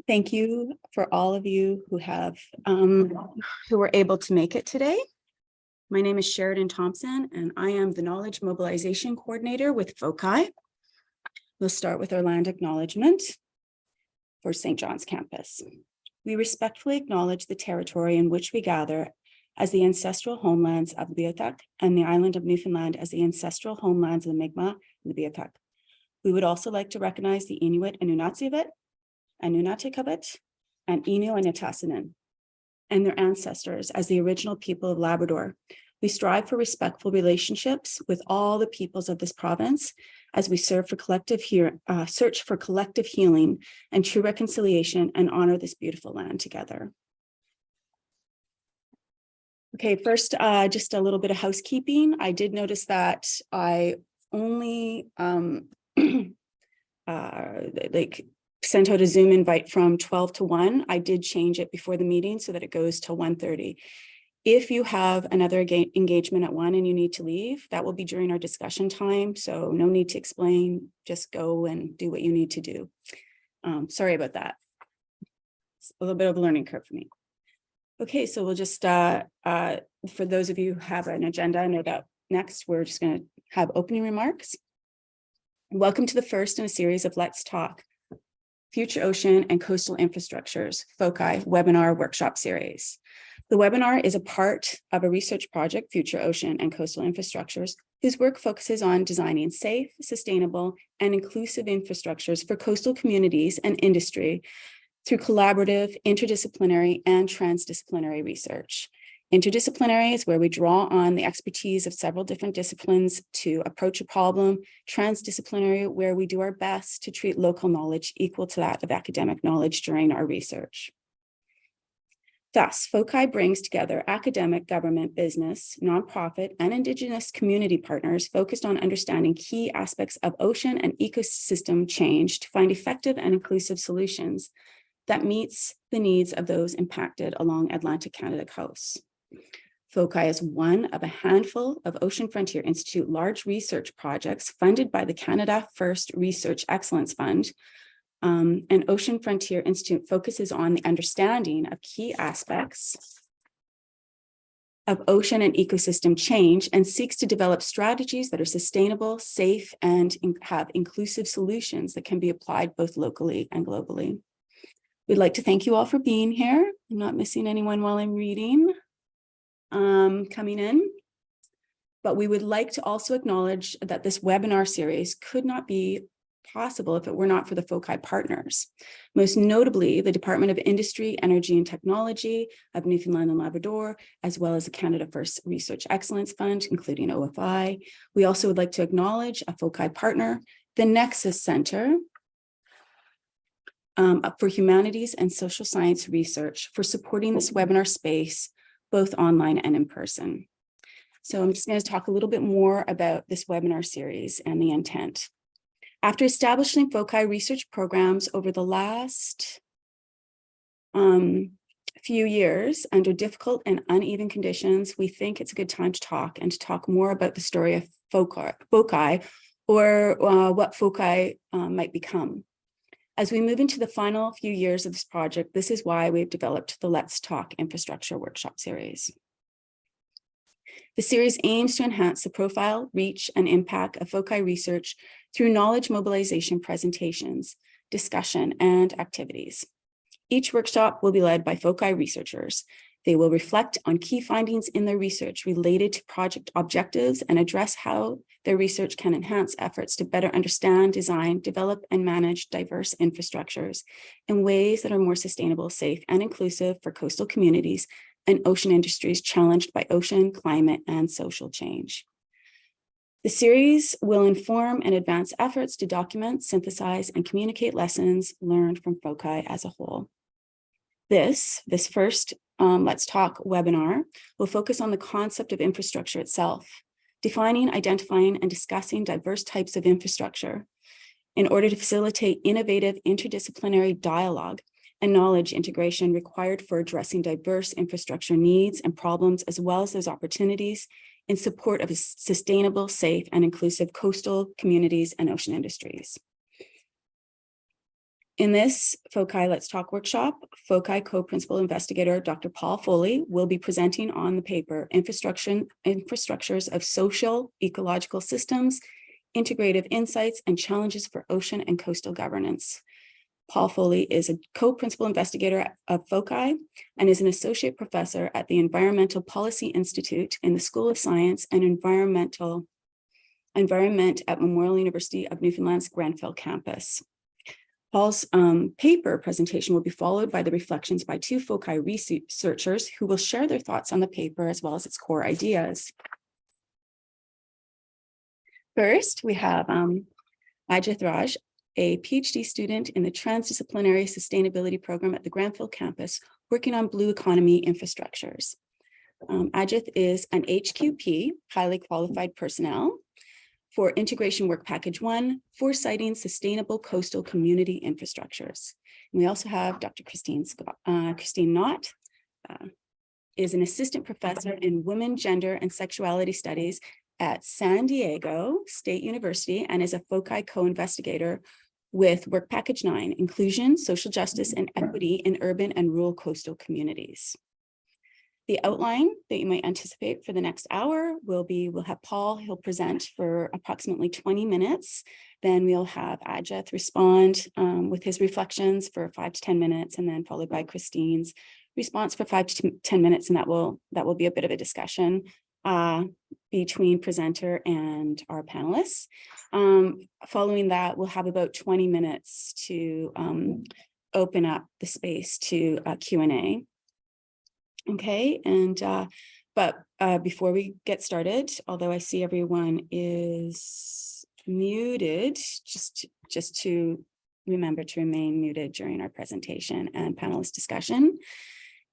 Thank you for all of you who have who were able to make it today. My name is Sheridan Thompson, and I am the Knowledge Mobilization Coordinator with FOCI. We'll start with our land acknowledgement for St. John's campus. We respectfully acknowledge the territory in which we gather as the ancestral homelands of the Beothuk and the island of Newfoundland as the ancestral homelands of the Mi'kmaq and the Beothuk. We would also like to recognize the Inuit and Nunatsiavut, Anunnatikavut, and Innu and Nitassinan, and their ancestors as the original people of Labrador. We strive for respectful relationships with all the peoples of this province as we search for collective healing and true reconciliation and honor this beautiful land together. Okay, first, just a little bit of housekeeping. I did notice that I only sent out a Zoom invite from 12 to 1. I did change it before the meeting so that it goes till 1:30. If you have another engagement at 1 and you need to leave, that will be during our discussion time. So no need to explain, just go and do what you need to do. Sorry about that. It's a little bit of a learning curve for me. Okay, so we'll just, for those of you who have an agenda, I know that next we're just going to have opening remarks. Welcome to the first in a series of Let's Talk Future Ocean and Coastal Infrastructures, FOCI webinar workshop series. The webinar is a part of a research project, Future Ocean and Coastal Infrastructures, whose work focuses on designing safe, sustainable, and inclusive infrastructures for coastal communities and industry through collaborative, interdisciplinary, and transdisciplinary research. Interdisciplinary is where we draw on the expertise of several different disciplines to approach a problem. Transdisciplinary, where we do our best to treat local knowledge equal to that of academic knowledge during our research. Thus, FOCI brings together academic, government, business, nonprofit, and Indigenous community partners focused on understanding key aspects of ocean and ecosystem change to find effective and inclusive solutions that meets the needs of those impacted along Atlantic Canada coasts. FOCI is one of a handful of Ocean Frontier Institute large research projects funded by the Canada First Research Excellence Fund. And Ocean Frontier Institute focuses on the understanding of key aspects of ocean and ecosystem change and seeks to develop strategies that are sustainable, safe, and have inclusive solutions that can be applied both locally and globally. We'd like to thank you all for being here. I'm not missing anyone while I'm reading, coming in. But we would like to also acknowledge that this webinar series could not be possible if it were not for the FOCI partners, most notably the Department of Industry, Energy and Technology of Newfoundland and Labrador, as well as the Canada First Research Excellence Fund, including OFI. We also would like to acknowledge a FOCI partner, the Nexus Center for Humanities and Social Science Research, for supporting this webinar space, both online and in person. So I'm just going to talk a little bit more about this webinar series and the intent. After establishing FOCI research programs over the last few years under difficult and uneven conditions, we think it's a good time to talk more about the story of FOCI or what FOCI might become. As we move into the final few years of this project, this is why we've developed the Let's Talk Infrastructure Workshop Series. The series aims to enhance the profile, reach, and impact of FOCI research through knowledge mobilization presentations, discussion, and activities. Each workshop will be led by FOCI researchers. They will reflect on key findings in their research related to project objectives and address how their research can enhance efforts to better understand, design, develop, and manage diverse infrastructures in ways that are more sustainable, safe, and inclusive for coastal communities and ocean industries challenged by ocean, climate, and social change. The series will inform and advance efforts to document, synthesize, and communicate lessons learned from FOCI as a whole. This first Let's Talk webinar will focus on the concept of infrastructure itself, defining, identifying, and discussing diverse types of infrastructure in order to facilitate innovative interdisciplinary dialogue and knowledge integration required for addressing diverse infrastructure needs and problems, as well as those opportunities in support of sustainable, safe, and inclusive coastal communities and ocean industries. In this FOCI Let's Talk workshop, FOCI co-principal investigator, Dr. Paul Foley, will be presenting on the paper Infrastructures of Social Ecological Systems, Integrative Insights and Challenges for Ocean and Coastal Governance. Paul Foley is a co-principal investigator of FOCI and is an associate professor at the Environmental Policy Institute in the School of Science and Environment at Memorial University of Newfoundland's Grenfell campus. Paul's paper presentation will be followed by the reflections by two FOCI researchers who will share their thoughts on the paper as well as its core ideas. First, we have Ajith, a PhD student in the Transdisciplinary Sustainability Program at the Grenfell campus, working on blue economy infrastructures. Ajith is an HQP, highly qualified personnel, for Integration Work Package 1, Foresighting Sustainable Coastal Community Infrastructures. And we also have Dr. Christine Knott, is an assistant professor in Women, Gender, and Sexuality Studies at San Diego State University and is a FOCI co-investigator with Work Package 9, Inclusion, Social Justice, and Equity in Urban and Rural Coastal Communities. The outline that you might anticipate for the next hour will be, we'll have Paul, he'll present for approximately 20 minutes. Then we'll have Ajith respond with his reflections for 5 to 10 minutes, and then followed by Christine's response for 5 to 10 minutes. And that will be a bit of a discussion between presenter and our panelists. Following that, we'll have about 20 minutes to open up the space to Q&A. Okay, and but before we get started, although I see everyone is muted, just to remember to remain muted during our presentation and panelist discussion.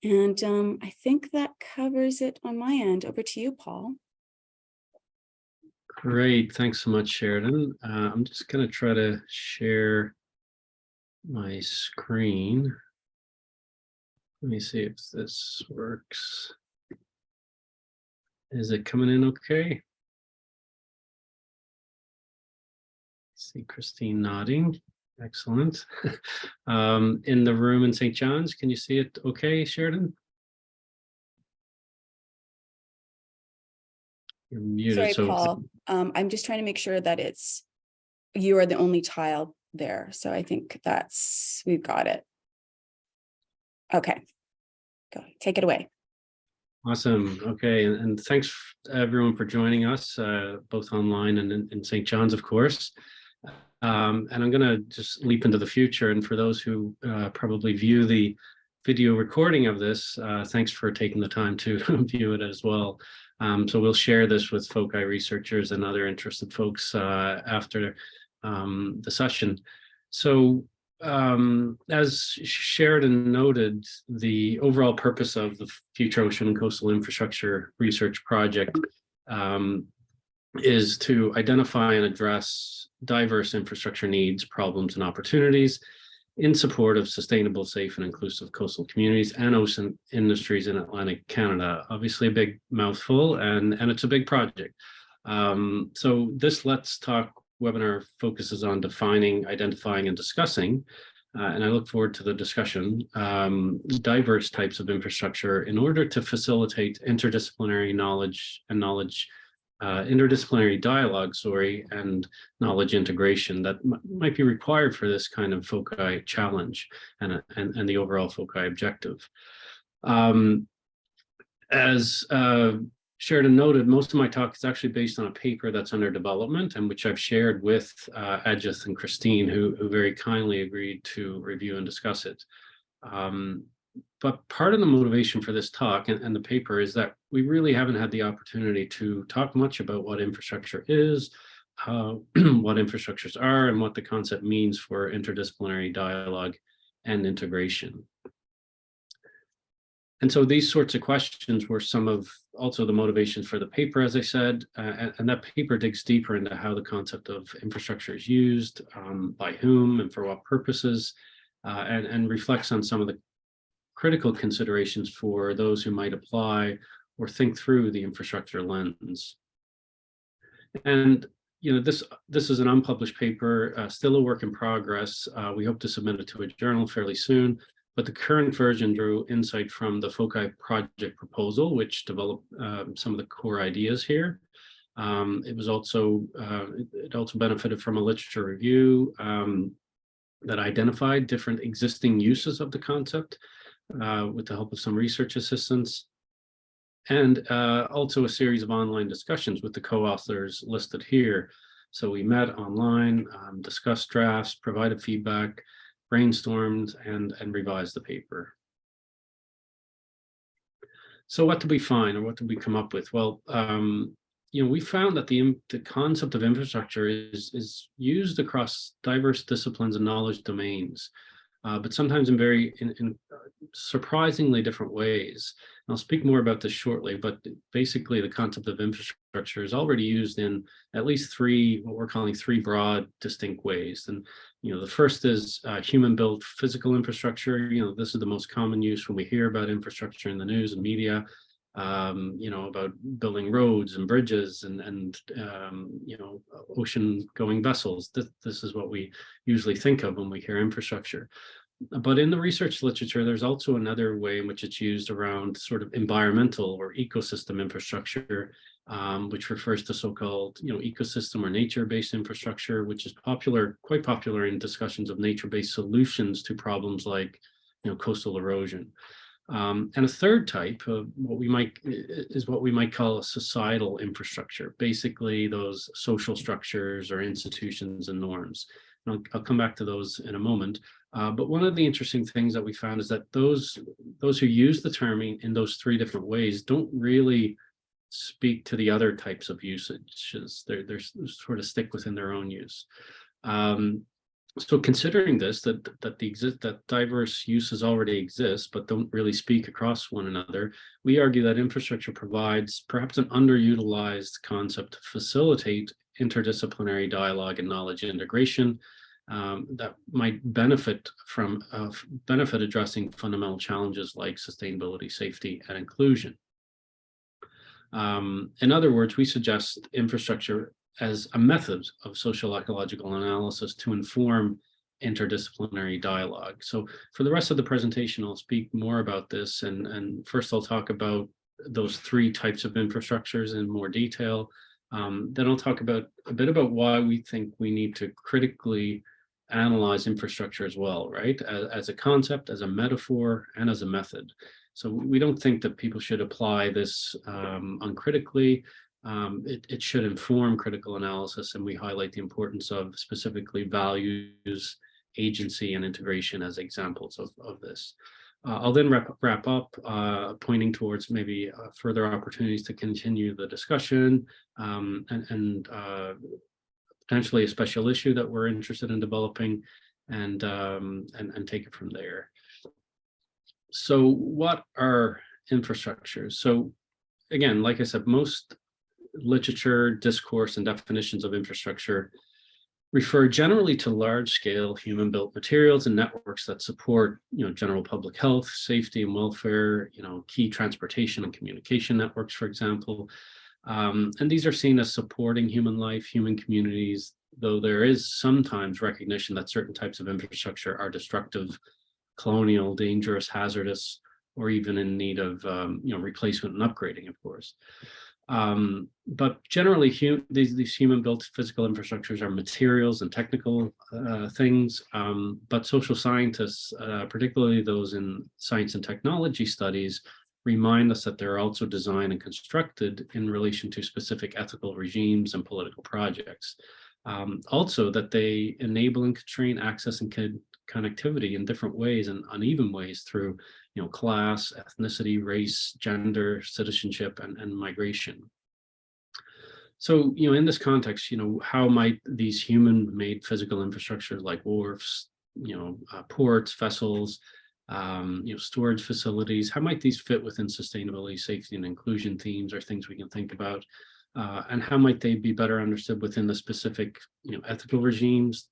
And I think that covers it on my end. Over to you, Paul. Great, thanks so much, Sheridan. I'm just going to try to share my screen. Let me see if this works. Is it coming in okay? See Christine nodding. Excellent. In the room in St. John's, can you see it okay, Sheridan? You're muted. Sorry, Paul. I'm just trying to make sure that you are the only child there. So I think we've got it. Okay, go take it away. Awesome. Okay, and thanks everyone for joining us, both online and in St. John's, of course. And I'm going to just leap into the future. And for those who probably view the video recording of this, thanks for taking the time to view it as well. So we'll share this with FOCI researchers and other interested folks after the session. So as Sheridan noted, the overall purpose of the Future Ocean and Coastal Infrastructure Research Project is to identify and address diverse infrastructure needs, problems, and opportunities in support of sustainable, safe, and inclusive coastal communities and ocean industries in Atlantic Canada. Obviously a big mouthful, and it's a big project. So this Let's Talk webinar focuses on defining, identifying, and discussing, and I look forward to the discussion, diverse types of infrastructure in order to facilitate interdisciplinary knowledge and interdisciplinary dialogue, and knowledge integration that might be required for this kind of FOCI challenge and the overall FOCI objective. As Sheridan noted, most of my talk is actually based on a paper that's under development and which I've shared with Ajith and Christine, who very kindly agreed to review and discuss it. But part of the motivation for this talk and the paper is that we really haven't had the opportunity to talk much about what infrastructure is, what infrastructures are, and what the concept means for interdisciplinary dialogue and integration. And so these sorts of questions were some of also the motivations for the paper, as I said, and that paper digs deeper into how the concept of infrastructure is used, by whom and for what purposes, and reflects on some of the critical considerations for those who might apply or think through the infrastructure lens. And this is an unpublished paper, still a work in progress. We hope to submit it to a journal fairly soon, but the current version drew insight from the FOCI project proposal, which developed some of the core ideas here. It also benefited from a literature review that identified different existing uses of the concept with the help of some research assistance, and also a series of online discussions with the co-authors listed here. So we met online, discussed drafts, provided feedback, brainstormed, and revised the paper. So what did we find, or what did we come up with? Well, we found that the concept of infrastructure is used across diverse disciplines and knowledge domains, but sometimes in surprisingly different ways. And I'll speak more about this shortly, but basically the concept of infrastructure is already used in at least what we're calling three broad distinct ways. And the first is human-built physical infrastructure. This is the most common use when we hear about infrastructure in the news and media. About building roads and bridges and ocean-going vessels. This is what we usually think of when we hear infrastructure. But in the research literature, there's also another way in which it's used around sort of environmental or ecosystem infrastructure, which refers to so-called, ecosystem or nature-based infrastructure, which is quite popular in discussions of nature-based solutions to problems like, coastal erosion. And a third type of what we might call a societal infrastructure, basically those social structures or institutions and norms. And I'll come back to those in a moment. But one of the interesting things that we found is that those who use the term in those three different ways don't really speak to the other types of usages. They're sort of stick within their own use. So considering this, that diverse uses already exist, but don't really speak across one another, we argue that infrastructure provides perhaps an underutilized concept to facilitate interdisciplinary dialogue and knowledge integration that might benefit addressing fundamental challenges like sustainability, safety, and inclusion. In other words, we suggest infrastructure as a method of social ecological analysis to inform interdisciplinary dialogue. So for the rest of the presentation, I'll speak more about this. And first I'll talk about those three types of infrastructures in more detail. Then I'll talk a bit about why we think we need to critically analyze infrastructure as well, right? As a concept, as a metaphor, and as a method. So we don't think that people should apply this uncritically. It should inform critical analysis, and we highlight the importance of specifically values, agency, and integration as examples of this. I'll then wrap up, pointing towards maybe further opportunities to continue the discussion and potentially a special issue that we're interested in developing, and take it from there. So what are infrastructures? So again, like I said, most literature, discourse, and definitions of infrastructure refer generally to large-scale human-built materials and networks that support, general public health, safety, and welfare, key transportation and communication networks, for example. And these are seen as supporting human life, human communities, though there is sometimes recognition that certain types of infrastructure are destructive, colonial, dangerous, hazardous, or even in need of, replacement and upgrading, of course. But generally, these human-built physical infrastructures are materials and technical things, but social scientists, particularly those in science and technology studies, remind us that they're also designed and constructed in relation to specific ethical regimes and political projects. Also, that they enable and constrain access and connectivity in different ways and uneven ways through class, ethnicity, race, gender, citizenship, and migration. So, in this context, how might these human-made physical infrastructure like wharves, ports, vessels, storage facilities, how might these fit within sustainability, safety, and inclusion themes, or things we can think about? And how might they be better understood within the specific, ethical regimes,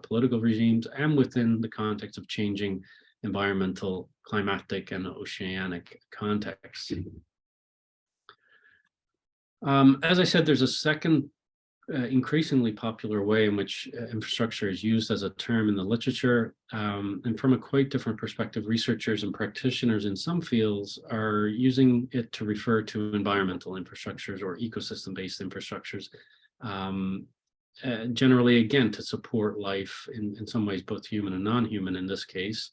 political regimes, and within the context of changing environmental, climatic, and oceanic contexts? As I said, there's a second increasingly popular way in which infrastructure is used as a term in the literature. And from a quite different perspective, researchers and practitioners in some fields are using it to refer to environmental infrastructures or ecosystem-based infrastructures. Generally, again, to support life in some ways, both human and non-human in this case.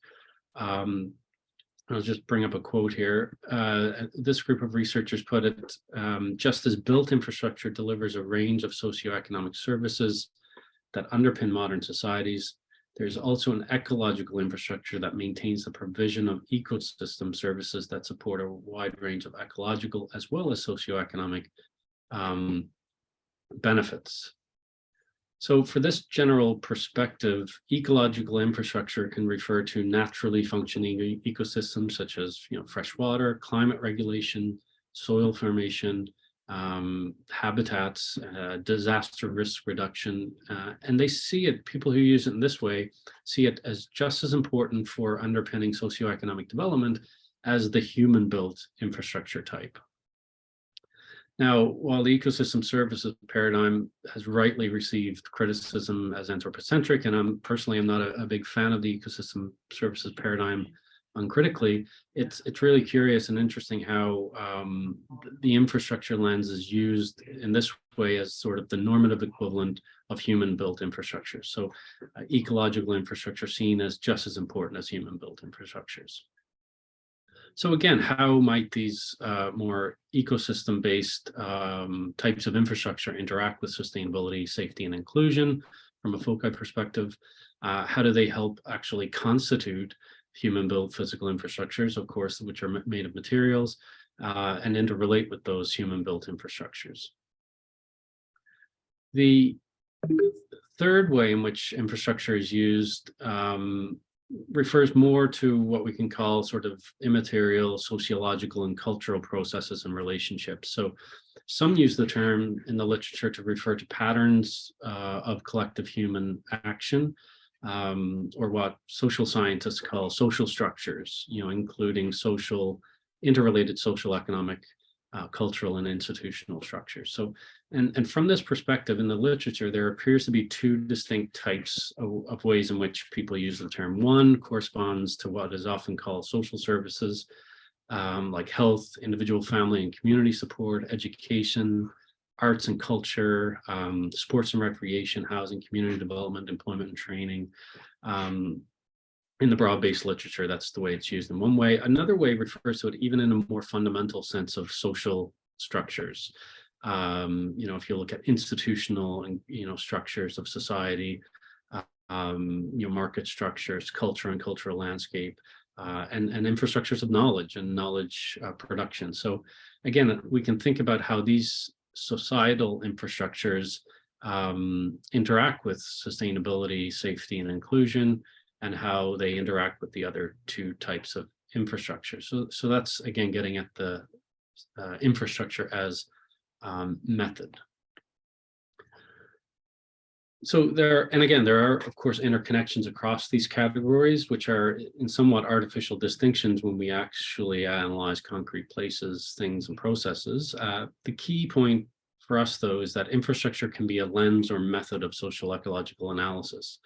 I'll just bring up a quote here. This group of researchers put it, just as built infrastructure delivers a range of socioeconomic services that underpin modern societies, there's also an ecological infrastructure that maintains the provision of ecosystem services that support a wide range of ecological as well as socioeconomic benefits. So for this general perspective, ecological infrastructure can refer to naturally functioning ecosystems such as fresh water, climate regulation, soil formation, habitats, disaster risk reduction. And they see it, people who use it in this way, see it as just as important for underpinning socioeconomic development as the human-built infrastructure type. Now, while the ecosystem services paradigm has rightly received criticism as anthropocentric, and I'm personally not a big fan of the ecosystem services paradigm uncritically, it's really curious and interesting how the infrastructure lens is used in this way as sort of the normative equivalent of human-built infrastructure. So ecological infrastructure seen as just as important as human-built infrastructures. So again, how might these more ecosystem-based types of infrastructure interact with sustainability, safety, and inclusion from a FOCI perspective? How do they help actually constitute human-built physical infrastructures, of course, which are made of materials, and interrelate with those human-built infrastructures? The third way in which infrastructure is used refers more to what we can call sort of immaterial, sociological, and cultural processes and relationships. So some use the term in the literature to refer to patterns of collective human action, or what social scientists call social structures, including interrelated social, economic, cultural, and institutional structures. So, and from this perspective in the literature, there appears to be two distinct types of ways in which people use the term. One corresponds to what is often called social services, like health, individual, family, and community support, education, arts and culture, sports and recreation, housing, community development, employment and training. In the broad-based literature, that's the way it's used in one way. Another way refers to it even in a more fundamental sense of social structures. If you look at institutional and structures of society, market structures, culture and cultural landscape, and infrastructures of knowledge and knowledge production. So again, we can think about how these societal infrastructures interact with sustainability, safety, and inclusion, and how they interact with the other two types of infrastructure. So that's, again, getting at the infrastructure as method. So there are, of course, interconnections across these categories, which are in somewhat artificial distinctions when we actually analyze concrete places, things, and processes. The key point for us, though, is that infrastructure can be a lens or method of social ecological analysis.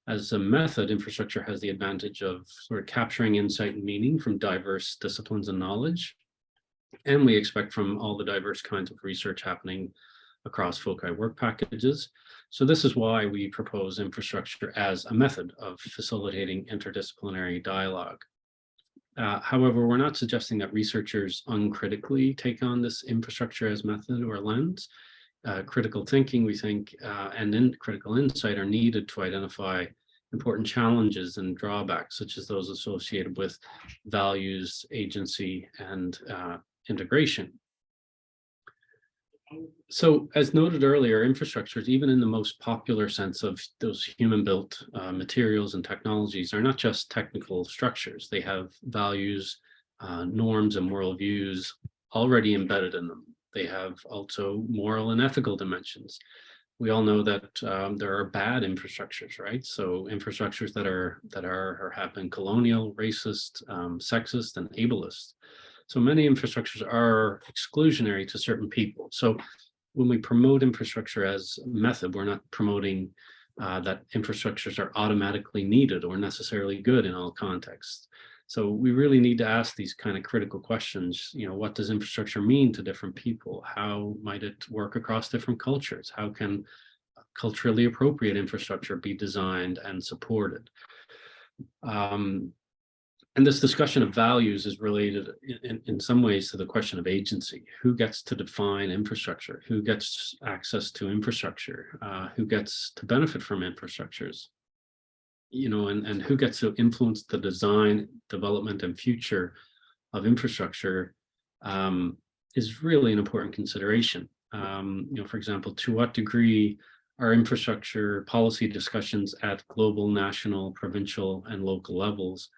As a method, infrastructure has the advantage of sort of capturing insight and meaning from diverse disciplines and knowledge. And we expect from all the diverse kinds of research happening across FOCI work packages. So this is why we propose infrastructure as a method of facilitating interdisciplinary dialogue. However, we're not suggesting that researchers uncritically take on this infrastructure as method or lens. Critical thinking, we think, and critical insight are needed to identify important challenges and drawbacks, such as those associated with values, agency, and integration. So, as noted earlier, infrastructures, even in the most popular sense of those human-built materials and technologies, are not just technical structures. They have values, norms, and worldviews already embedded in them. They have also moral and ethical dimensions. We all know that there are bad infrastructures, right? So infrastructures that have been colonial, racist, sexist, and ableist. So many infrastructures are exclusionary to certain people. So when we promote infrastructure as a method, we're not promoting that infrastructures are automatically needed or necessarily good in all contexts. So we really need to ask these kind of critical questions. What does infrastructure mean to different people? How might it work across different cultures? How can culturally appropriate infrastructure be designed and supported? And this discussion of values is related in some ways to the question of agency. Who gets to define infrastructure? Who gets access to infrastructure? Who gets to benefit from infrastructures? And who gets to influence the design, development, and future of infrastructure is really an important consideration. For example, to what degree are infrastructure policy discussions at global, national, provincial, and local levels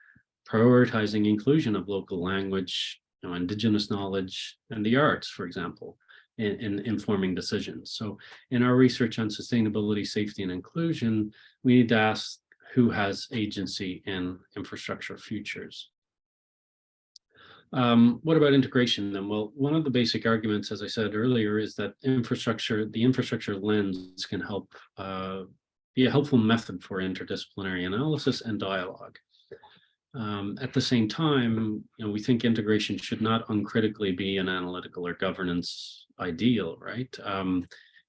prioritizing inclusion of local language, indigenous knowledge, and the arts, for example, in informing decisions? So in our research on sustainability, safety, and inclusion, we need to ask who has agency in infrastructure futures. What about integration then? Well, one of the basic arguments, as I said earlier, is that the infrastructure lens can help be a helpful method for interdisciplinary analysis and dialogue. At the same time, we think integration should not uncritically be an analytical or governance ideal, right?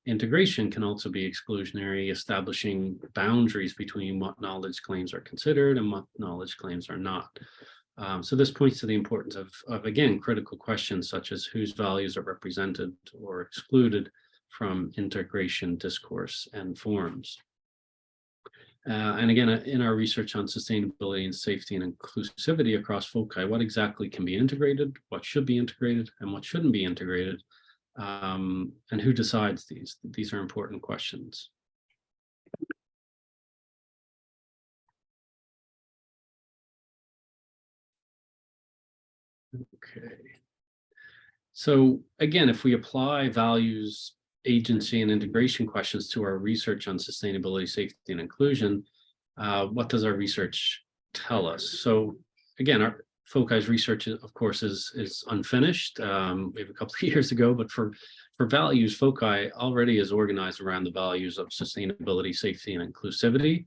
Integration can also be exclusionary, establishing boundaries between what knowledge claims are considered and what knowledge claims are not. So this points to the importance of again, critical questions such as whose values are represented or excluded from integration discourse and forms. And again, in our research on sustainability and safety and inclusivity across FOCI, what exactly can be integrated, what should be integrated, and what shouldn't be integrated, and who decides these? These are important questions. Okay. So again, if we apply values, agency, and integration questions to our research on sustainability, safety, and inclusion, what does our research tell us? So again, our FOCI's research, of course, is unfinished. We have a couple of years ago, but for values, FOCI already is organized around the values of sustainability, safety, and inclusivity.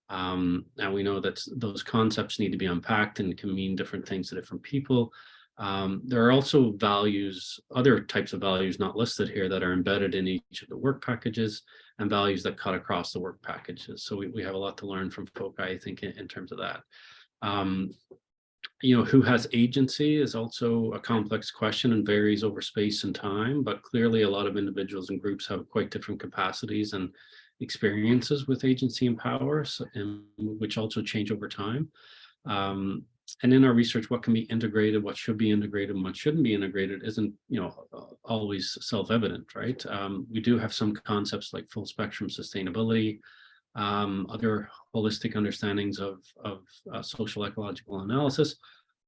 Now we know that those concepts need to be unpacked and can mean different things to different people. There are also values, other types of values not listed here that are embedded in each of the work packages and values that cut across the work packages. So we have a lot to learn from FOCI, I think, in terms of that. Who has agency is also a complex question and varies over space and time, but clearly a lot of individuals and groups have quite different capacities and experiences with agency and power, which also change over time. And in our research, what can be integrated, what should be integrated, and what shouldn't be integrated isn't, always self-evident, right? We do have some concepts like full spectrum sustainability, other holistic understandings of social ecological analysis,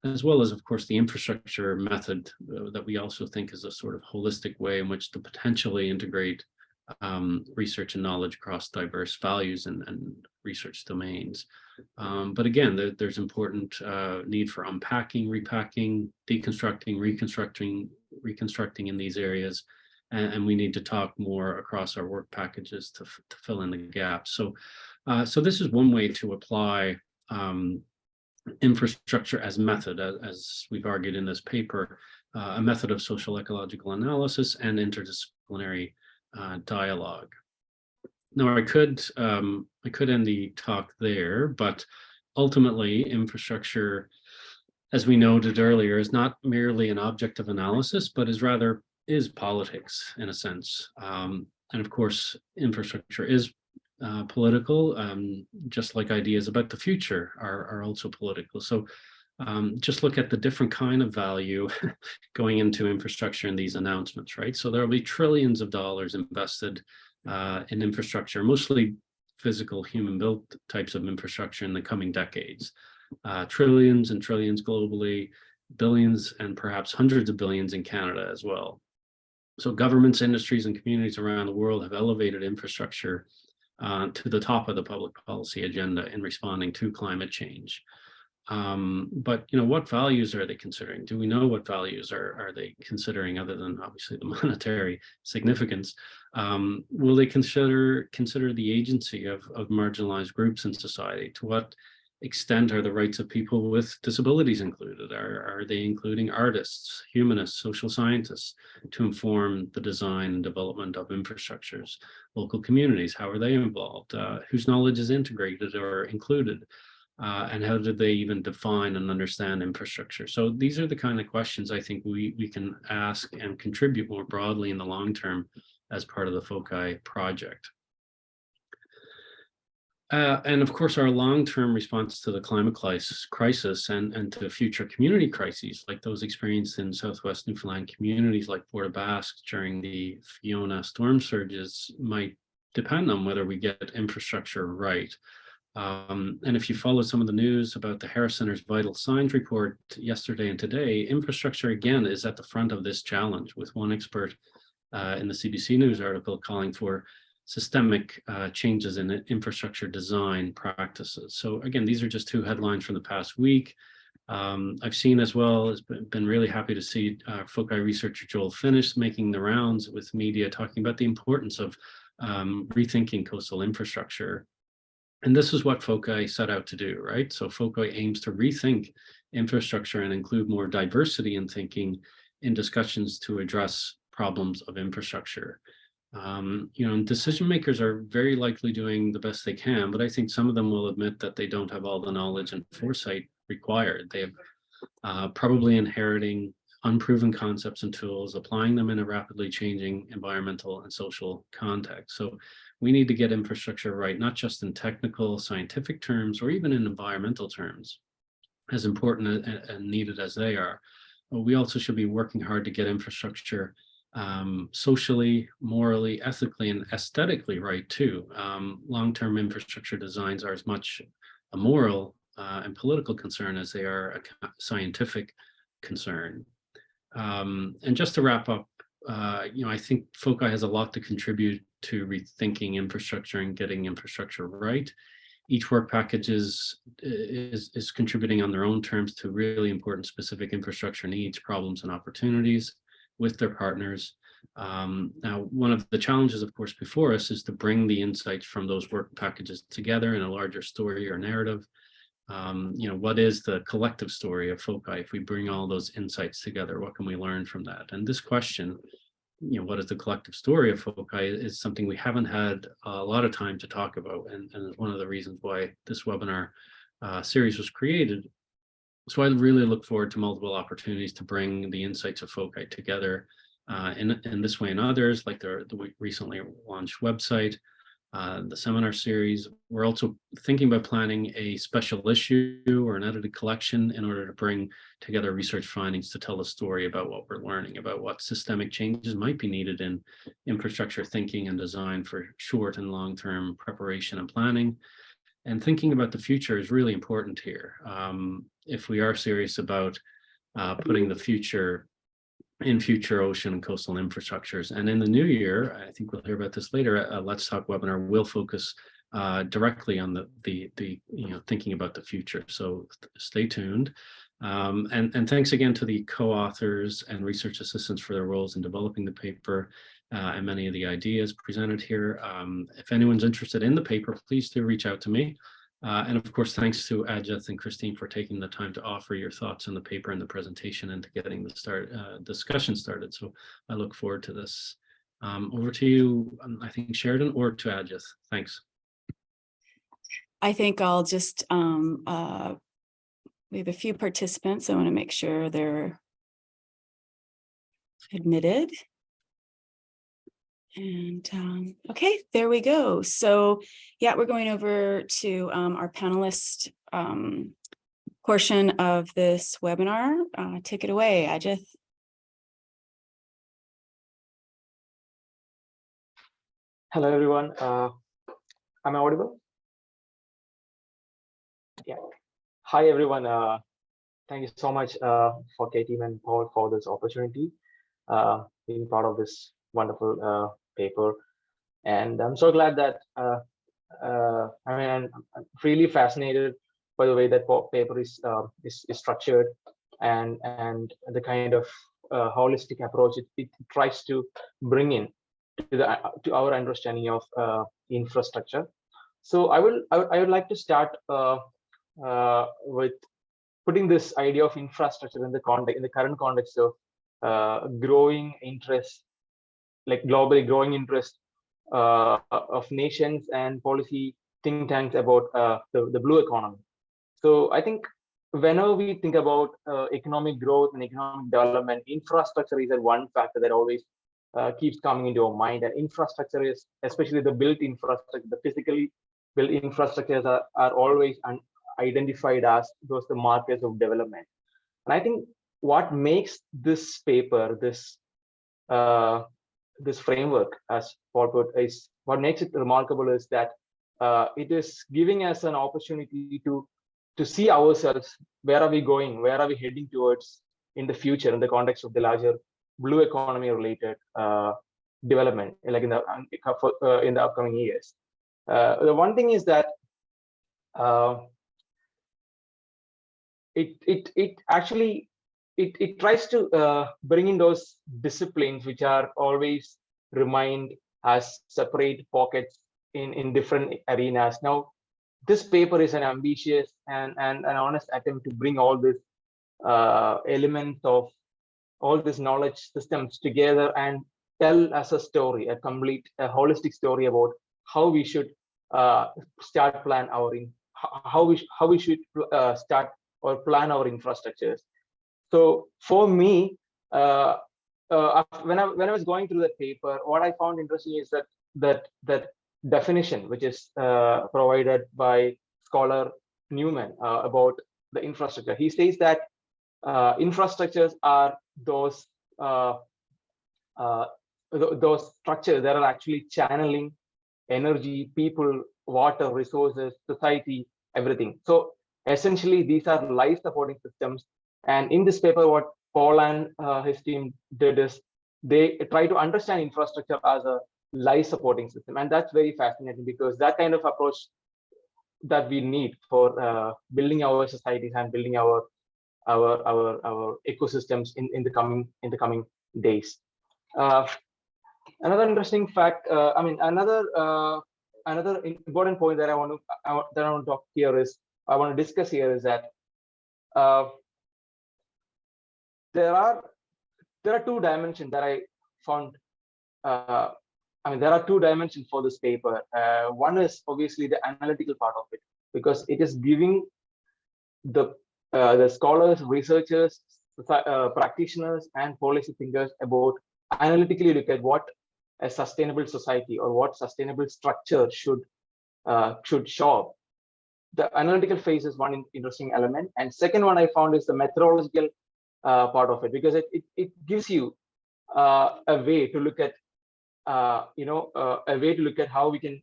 as well as, of course, the infrastructure method that we also think is a sort of holistic way in which to potentially integrate research and knowledge across diverse values and research domains. But again, there's important need for unpacking, repacking, deconstructing, reconstructing in these areas. And we need to talk more across our work packages to fill in the gaps. So this is one way to apply infrastructure as method, as we've argued in this paper, a method of social ecological analysis and interdisciplinary dialogue. Now, I could end the talk there, but ultimately, infrastructure, as we noted earlier, is not merely an object of analysis, but is politics in a sense. And of course, infrastructure is political, just like ideas about the future are also political. So just look at the different kind of value going into infrastructure in these announcements, right? So there will be trillions of dollars invested in infrastructure, mostly physical human-built types of infrastructure in the coming decades. Trillions and trillions globally, billions and perhaps hundreds of billions in Canada as well. So governments, industries, and communities around the world have elevated infrastructure to the top of the public policy agenda in responding to climate change. But what values are they considering? Do we know what values are they considering other than obviously the monetary significance? Will they consider the agency of marginalized groups in society? To what extent are the rights of people with disabilities included? Are they including artists, humanists, social scientists to inform the design and development of infrastructures? Local communities, how are they involved? Whose knowledge is integrated or included? And how do they even define and understand infrastructure? So these are the kind of questions I think we can ask and contribute more broadly in the long term as part of the FOCI project. And of course, our long-term response to the climate crisis and to future community crises, like those experienced in Southwest Newfoundland communities like Port aux Basques during the Fiona storm surges, might depend on whether we get infrastructure right. And if you follow some of the news about the Harris Center's Vital Signs report yesterday and today, infrastructure again is at the front of this challenge, with one expert in the CBC News article calling for systemic changes in infrastructure design practices. So again, these are just two headlines from the past week. I've seen as well, has been really happy to see FOCI researcher Joel Finnis making the rounds with media, talking about the importance of rethinking coastal infrastructure. And this is what FOCI set out to do, right? So FOCI aims to rethink infrastructure and include more diversity in thinking in discussions to address problems of infrastructure. And decision makers are very likely doing the best they can, but I think some of them will admit that they don't have all the knowledge and foresight required. They have probably inheriting unproven concepts and tools, applying them in a rapidly changing environmental and social context. So we need to get infrastructure right, not just in technical, scientific terms, or even in environmental terms, as important and needed as they are. But we also should be working hard to get infrastructure socially, morally, ethically, and aesthetically right too. Long-term infrastructure designs are as much a moral and political concern as they are a scientific concern. And just to wrap up, I think FOCI has a lot to contribute to rethinking infrastructure and getting infrastructure right. Each work package is contributing on their own terms to really important specific infrastructure needs, problems, and opportunities with their partners. Now, one of the challenges, of course, before us is to bring the insights from those work packages together in a larger story or narrative. What is the collective story of FOCI? If we bring all those insights together, what can we learn from that? And this question, what is the collective story of FOCI, is something we haven't had a lot of time to talk about, and one of the reasons why this webinar series was created. So I really look forward to multiple opportunities to bring the insights of FOCI together in this way and others, like the recently launched website, the seminar series. We're also thinking about planning a special issue or an edited collection in order to bring together research findings to tell a story about what we're learning, about what systemic changes might be needed in infrastructure thinking and design for short and long-term preparation and planning. And thinking about the future is really important here. If we are serious about putting the future in future ocean and coastal infrastructures. And in the new year, I think we'll hear about this later, Let's Talk webinar will focus directly on the thinking about the future. So stay tuned. And thanks again to the co-authors and research assistants for their roles in developing the paper and many of the ideas presented here. If anyone's interested in the paper, please do reach out to me. And of course, thanks to Ajith and Christine for taking the time to offer your thoughts on the paper and the presentation and to getting the discussion started. So I look forward to this. Over to you, I think Sheridan, or to Ajith. Thanks. I think I'll just, we have a few participants. I want to make sure they're admitted. And okay, there we go. So yeah, we're going over to our panelist portion of this webinar. Take it away, Ajith. Hello, everyone. Am I audible? Yeah. Hi, everyone. Thank you so much for Katie and Paul for this opportunity, being part of this wonderful paper. And I'm so glad that I'm really fascinated by the way that paper is structured, and the kind of holistic approach it tries to bring in to our understanding of infrastructure. So I would like to start with putting this idea of infrastructure in the current context of growing interest, like globally growing interest of nations and policy think tanks about the blue economy. So I think whenever we think about economic growth and economic development, infrastructure is one factor that always keeps coming into our mind. And infrastructure is, especially the built infrastructure, the physically built infrastructures are always identified as those the markers of development. And I think what makes this paper, this framework, as Paul put, is what makes it remarkable is that it is giving us an opportunity to see ourselves, where are we going, where are we heading towards in the future in the context of the larger blue economy related development, like in the upcoming years. The one thing is that it actually tries to bring in those disciplines which are always remained as separate pockets in different arenas. Now, this paper is an ambitious and an honest attempt to bring all this elements of all these knowledge systems together and tell us a story, a holistic story about how we should start plan our how we should start or plan our infrastructures. So for me, when I was going through that paper, what I found interesting is that definition which is provided by scholar Newman about the infrastructure. He says that infrastructures are those structures that are actually channeling energy, people, water, resources, society, everything. So essentially, these are life supporting systems. And in this paper, what Paul and his team did is they try to understand infrastructure as a life supporting system. And that's very fascinating, because that kind of approach that we need for building our societies and building our ecosystems in the coming days. Another interesting fact, another important point that I want to talk here is, I want to discuss here is that there are two dimensions that I found. There are two dimensions for this paper. One is obviously the analytical part of it, because it is giving the scholars, researchers, practitioners, and policy thinkers about analytically look at what a sustainable society or what sustainable structure should show up. The analytical phase is one interesting element, and second one I found is the methodological part of it, because it gives you a way to look at a way to look at how we can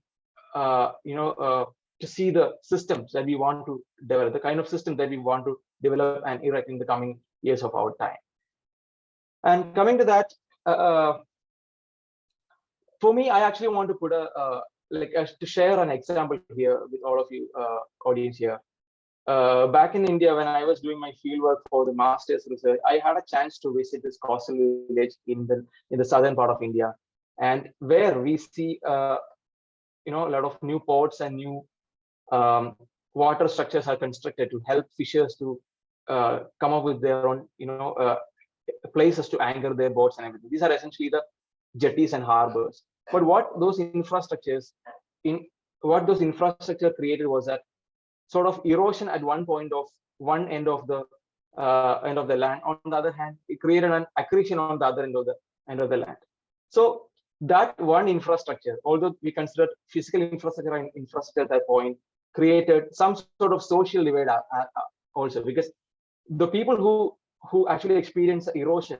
to see the systems that we want to develop, the kind of system that we want to develop and erect in the coming years of our time. And coming to that, for me, I actually want to put to share an example here with all of you audience here. Back in India, when I was doing my fieldwork for the master's research, I had a chance to visit this coastal village in the southern part of India, and where we see a lot of new ports and new water structures are constructed to help fishers to come up with their own places to anchor their boats and everything. These are essentially the jetties and harbors. But what those infrastructure created was that sort of erosion at one end of the land. On the other hand, it created an accretion on the other end of the land. So that one infrastructure, although we considered physical infrastructure and infrastructure at that point, created some sort of social divide also, because the people who actually experienced erosion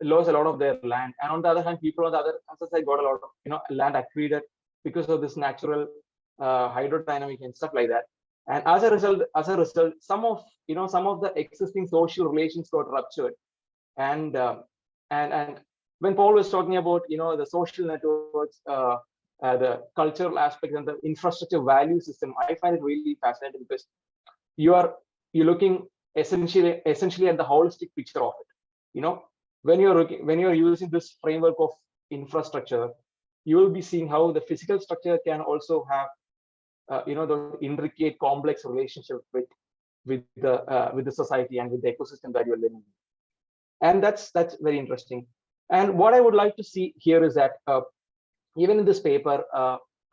lost a lot of their land, and on the other hand, people on the other side got a lot of land accreted because of this natural hydrodynamic and stuff like that. And as a result, some of the existing social relations got ruptured. And when Paul was talking about the social networks the cultural aspect and the infrastructure value system, I find it really fascinating because you're looking essentially at the holistic picture of it. You know, when you're using this framework of infrastructure, you will be seeing how the physical structure can also have the intricate, complex relationship with the society and with the ecosystem that you're living in. And that's very interesting. And what I would like to see here is that even in this paper,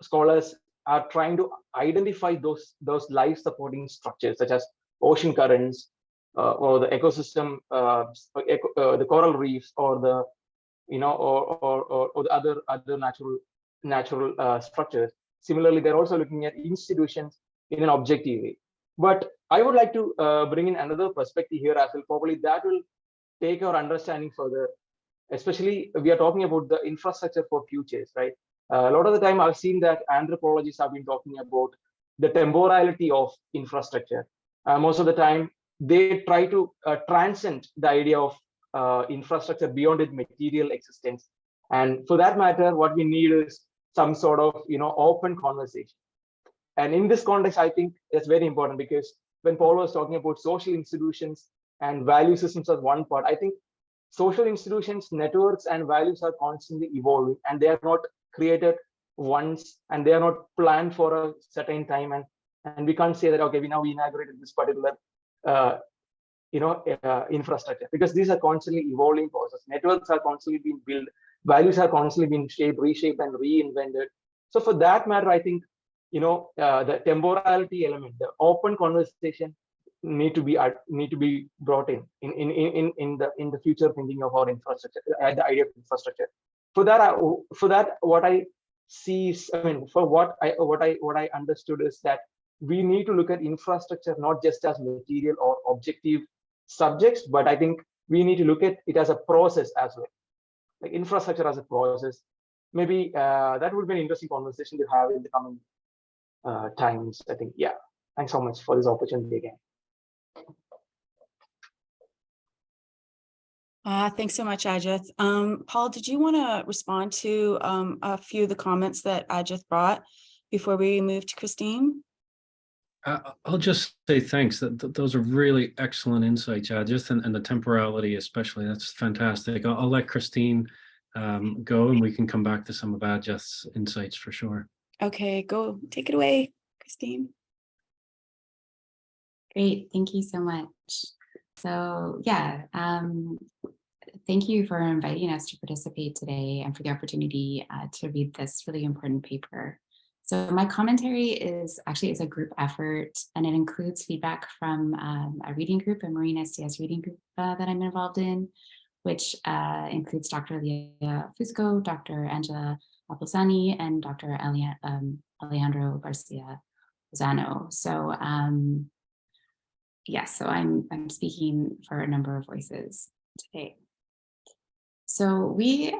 scholars are trying to identify those life supporting structures such as ocean currents or the ecosystem, the coral reefs, or the or the other natural structures. Similarly, they're also looking at institutions in an objective way. But I would like to bring in another perspective here as well. Probably that will take our understanding further. Especially, we are talking about the infrastructure for futures, right? A lot of the time, I've seen that anthropologists have been talking about the temporality of infrastructure. Most of the time, they try to transcend the idea of infrastructure beyond its material existence. And for that matter, what we need is some sort of open conversation. And in this context, I think it's very important because when Paul was talking about social institutions and value systems as one part, I think social institutions, networks, and values are constantly evolving, and they are not created once, and they are not planned for a certain time. And we can't say that, okay, we inaugurated this particular infrastructure, because these are constantly evolving processes. Networks are constantly being built, values are constantly being shaped, reshaped, and reinvented. So for that matter, I think the temporality element, the open conversation, need to be brought in the future thinking of our infrastructure, the idea of infrastructure. For that, what I see is, what I understood is that we need to look at infrastructure not just as material or objective subjects, but I think we need to look at it as a process as well, like infrastructure as a process. Maybe that would be an interesting conversation to have in the coming times, I think. Yeah, thanks so much for this opportunity again. Thanks so much, Ajith. Paul, did you want to respond to a few of the comments that Ajith brought before we move to Christine? I'll just say thanks. Those are really excellent insights, Ajith, and the temporality especially. That's fantastic. I'll let Christine go, and we can come back to some of Ajith's insights for sure. Okay, go. Take it away, Christine. Great. Thank you so much. So yeah, thank you for inviting us to participate today and for the opportunity to read this really important paper. So my commentary is a group effort, and it includes feedback from a reading group, a Marine SDS reading group that I'm involved in, which includes Dr. Leah Fusco, Dr. Angela Alposani, and Dr. Alejandro Garcia Lozano. So yes, so I'm speaking for a number of voices today. So we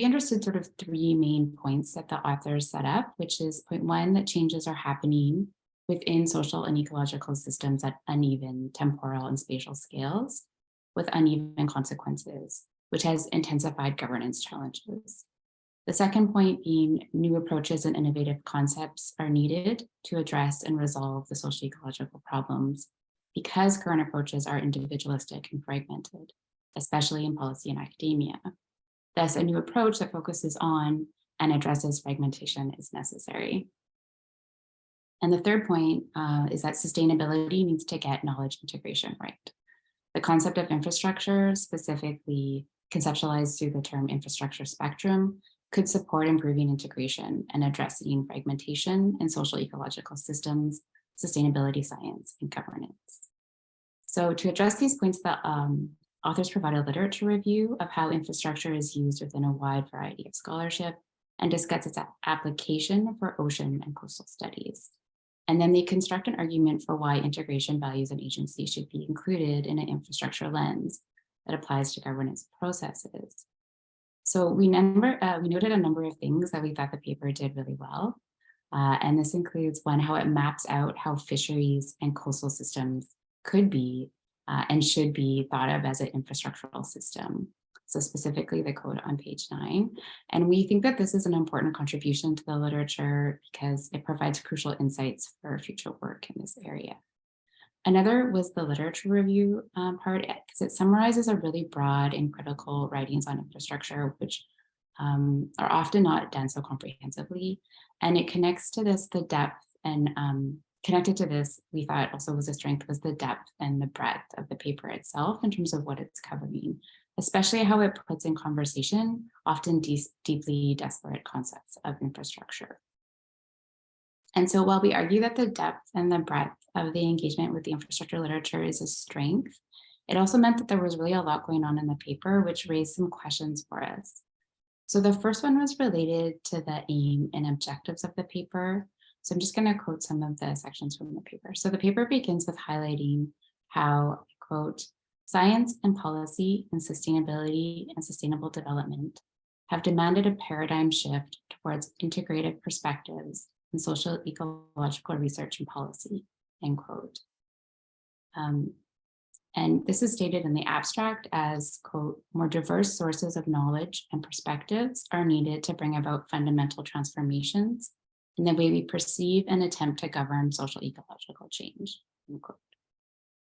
understood sort of three main points that the authors set up, which is point one, that changes are happening within social and ecological systems at uneven temporal and spatial scales with uneven consequences, which has intensified governance challenges. The second point being new approaches and innovative concepts are needed to address and resolve the social ecological problems because current approaches are individualistic and fragmented, especially in policy and academia. Thus, a new approach that focuses on and addresses fragmentation is necessary. And the third point is that sustainability needs to get knowledge integration right. The concept of infrastructure, specifically conceptualized through the term infrastructure spectrum, could support improving integration and addressing fragmentation in social ecological systems, sustainability science, and governance. So to address these points, the authors provide a literature review of how infrastructure is used within a wide variety of scholarship and discuss its application for ocean and coastal studies. And then they construct an argument for why integration values and agency should be included in an infrastructure lens that applies to governance processes. So we noted a number of things that we thought the paper did really well. And this includes one, how it maps out how fisheries and coastal systems could be and should be thought of as an infrastructural system. so specifically the code on page 9. And we think that this is an important contribution to the literature because it provides crucial insights for future work in this area. Another was the literature review part, because it summarizes a really broad and critical writings on infrastructure, which are often not done so comprehensively. And it connects to this, the depth, and connected to this, we thought also was a strength, was the depth and the breadth of the paper itself in terms of what it's covering, especially how it puts in conversation often deeply disparate concepts of infrastructure. And so while we argue that the depth and the breadth of the engagement with the infrastructure literature is a strength, it also meant that there was really a lot going on in the paper, which raised some questions for us. So the first one was related to the aim and objectives of the paper. So I'm just going to quote some of the sections from the paper. So the paper begins with highlighting how, quote, science and policy and sustainability and sustainable development have demanded a paradigm shift towards integrated perspectives in social ecological research and policy, end quote. And this is stated in the abstract as, quote, more diverse sources of knowledge and perspectives are needed to bring about fundamental transformations in the way we perceive and attempt to govern social ecological change, end quote.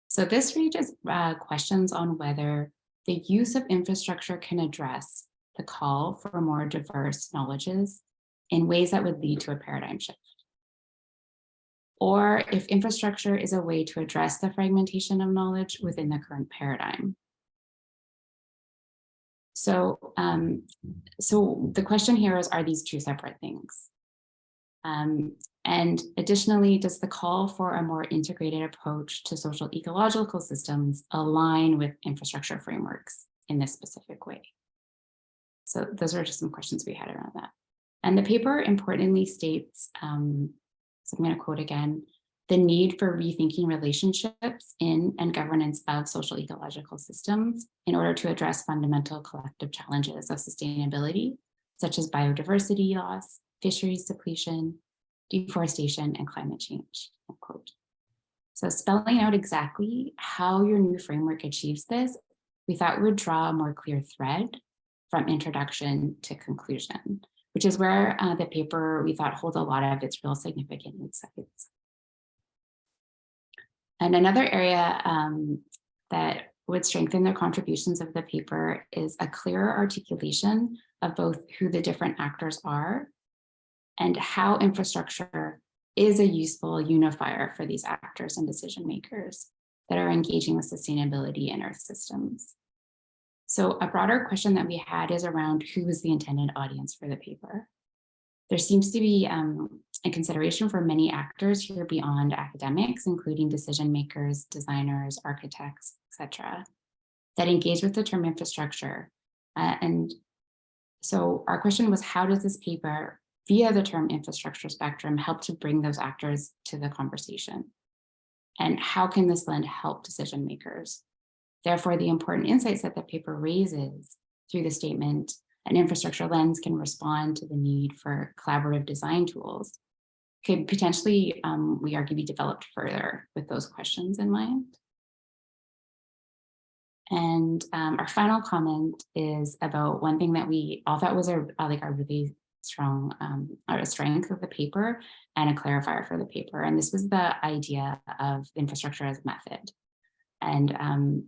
So this raises questions on whether the use of infrastructure can address the call for more diverse knowledges in ways that would lead to a paradigm shift. Or if infrastructure is a way to address the fragmentation of knowledge within the current paradigm. So, so the question here is, are these two separate things? And additionally, does the call for a more integrated approach to social ecological systems align with infrastructure frameworks in this specific way? So those are just some questions we had around that. And the paper importantly states, so I'm going to quote again, the need for rethinking relationships in and governance of social ecological systems in order to address fundamental collective challenges of sustainability, such as biodiversity loss, fisheries depletion, deforestation, and climate change, end quote. So spelling out exactly how your new framework achieves this, we thought would draw a more clear thread from introduction to conclusion, which is where the paper we thought holds a lot of its real significant insights. And another area that would strengthen the contributions of the paper is a clearer articulation of both who the different actors are and how infrastructure is a useful unifier for these actors and decision makers that are engaging with sustainability in Earth systems. So a broader question that we had is around who is the intended audience for the paper. There seems to be a consideration for many actors here beyond academics, including decision makers, designers, architects, etc., that engage with the term infrastructure. And so our question was, how does this paper, via the term infrastructure spectrum, help to bring those actors to the conversation? And how can this lend help decision makers? Therefore, the important insights that the paper raises through the statement, an infrastructure lens can respond to the need for collaborative design tools, could potentially, we argue, be developed further with those questions in mind. And our final comment is about one thing that we all thought was a really strong a strength of the paper and a clarifier for the paper. And this was the idea of infrastructure as a method. And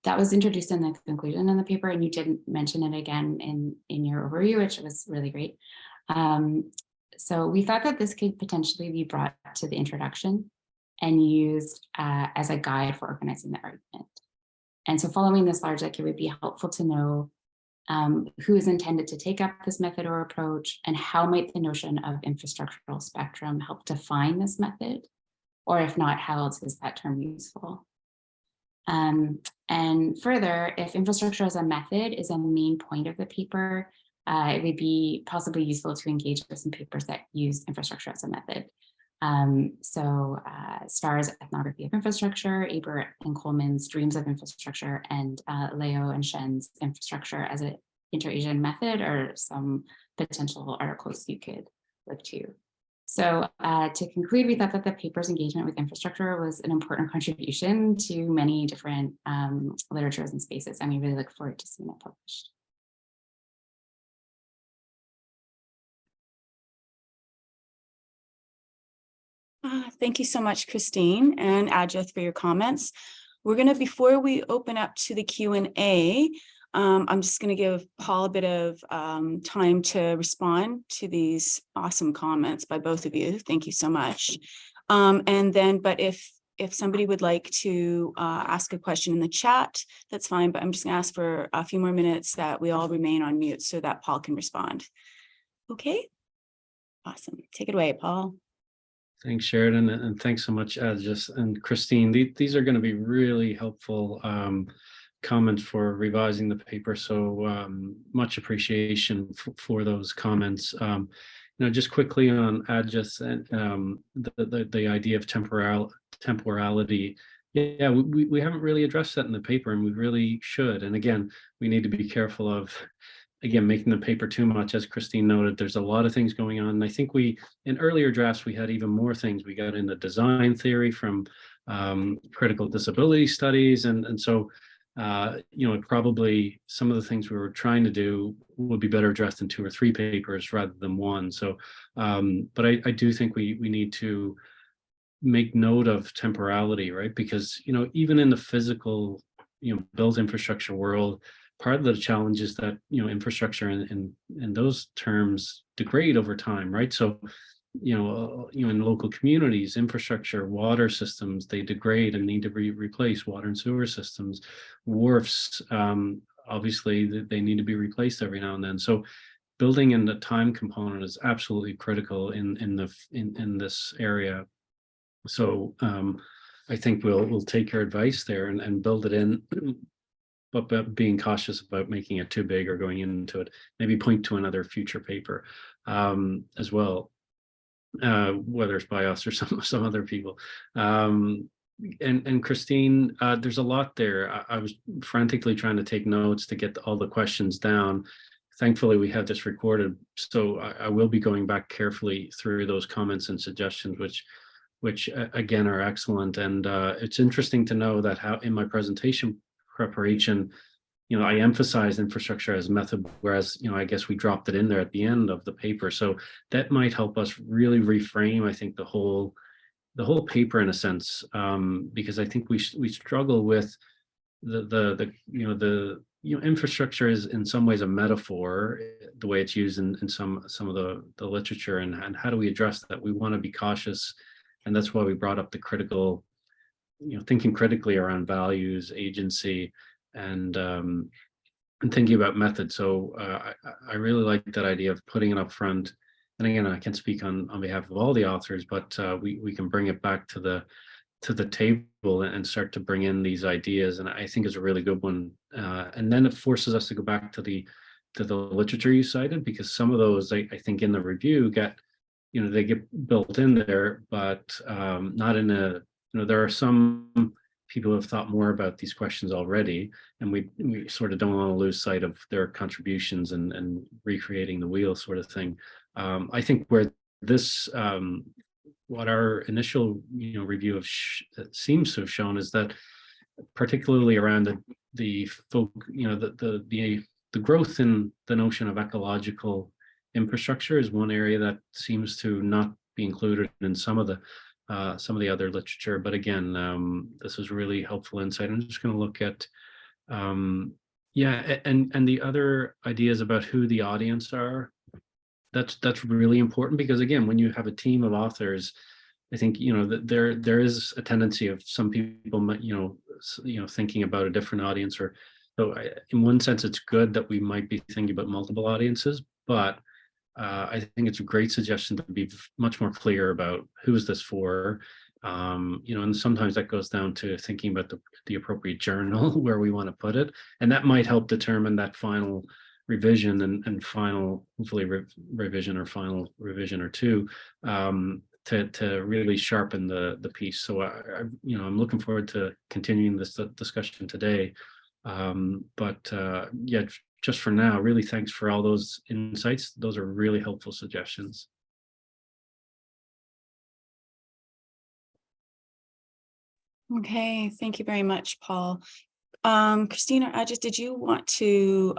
that was introduced in the conclusion in the paper, and you didn't mention it again in your overview, which was really great. So we thought that this could potentially be brought to the introduction and used as a guide for organizing the argument. And so following this large, it would be helpful to know who is intended to take up this method or approach, and how might the notion of infrastructural spectrum help define this method, or if not, how else is that term useful? And further, if infrastructure as a method is a main point of the paper, it would be possibly useful to engage with some papers that use infrastructure as a method. Starr's Ethnography of Infrastructure, Aber and Coleman's Dreams of Infrastructure, and Leo and Shen's Infrastructure as an Inter-Asian Method, or some potential articles you could look to. So to conclude, we thought that the paper's engagement with infrastructure was an important contribution to many different literatures and spaces, and we really look forward to seeing it published. Thank you so much, Christine and Ajith, for your comments. We're going to, before we open up to the Q&A, I'm just going to give Paul a bit of time to respond to these awesome comments by both of you. Thank you so much. And then, but if somebody would like to ask a question in the chat, that's fine. But I'm just going to ask for a few more minutes that we all remain on mute so that Paul can respond. Okay. Awesome. Take it away, Paul. Thanks, Sheridan, and thanks so much, Ajith and Christine. These are going to be really helpful comments for revising the paper. So much appreciation for those comments. Just quickly on Ajith and the idea of temporality. Yeah, we haven't really addressed that in the paper, and we really should. And again, we need to be careful of, again, making the paper too much. As Christine noted, there's a lot of things going on. And I think in earlier drafts, we had even more things. We got into design theory from critical disability studies. And so, probably some of the things we were trying to do would be better addressed in 2 or 3 papers rather than 1. So, but I do think we need to make note of temporality, right? Because, even in the physical, built infrastructure world, part of the challenge is that infrastructure in those terms degrade over time, right? So in local communities, infrastructure, water systems, they degrade and need to be replaced. Water and sewer systems, wharfs, obviously they need to be replaced every now and then. So building in the time component is absolutely critical in this area. So I think we'll take your advice there and build it in. But being cautious about making it too big or going into it, maybe point to another future paper as well, whether it's by us or some other people. And Christine, there's a lot there. I was frantically trying to take notes to get all the questions down. Thankfully, we have this recorded, so I will be going back carefully through those comments and suggestions, which again are excellent. And it's interesting to know that how in my presentation preparation, I emphasized infrastructure as method, whereas, I guess we dropped it in there at the end of the paper. So that might help us really reframe, I think, the whole paper in a sense, because I think we struggle with the infrastructure is in some ways a metaphor, the way it's used in some of the literature, and how do we address that? We want to be cautious, and that's why we brought up the critical, thinking critically around values, agency, and thinking about method. So I really like that idea of putting it up front. And again, I can't speak on behalf of all the authors, but we can bring it back to the table and start to bring in these ideas. And I think it's a really good one. And then it forces us to go back to the literature you cited, because some of those I think in the review they get built in there, but not in a, there are some people who have thought more about these questions already, and we sort of don't want to lose sight of their contributions and recreating the wheel sort of thing. I think where this, what our initial review of seems to have shown is that, particularly around the growth in the notion of ecological infrastructure is one area that seems to not be included in some of the other literature. But again, this is really helpful insight. I'm just going to look at and the other ideas about who the audience are. That's really important, because again, when you have a team of authors, I think that there is a tendency of some people thinking about a different audience, or so in one sense it's good that we might be thinking about multiple audiences, but I think it's a great suggestion to be much more clear about who is this for, and sometimes that goes down to thinking about the appropriate journal where we want to put it, and that might help determine that final revision and final, hopefully revision or final revision or two, to really sharpen the piece. So I'm looking forward to continuing this discussion today. Just for now, really thanks for all those insights. Those are really helpful suggestions. Okay, thank you very much, Paul. Christina, Ajith, did you want to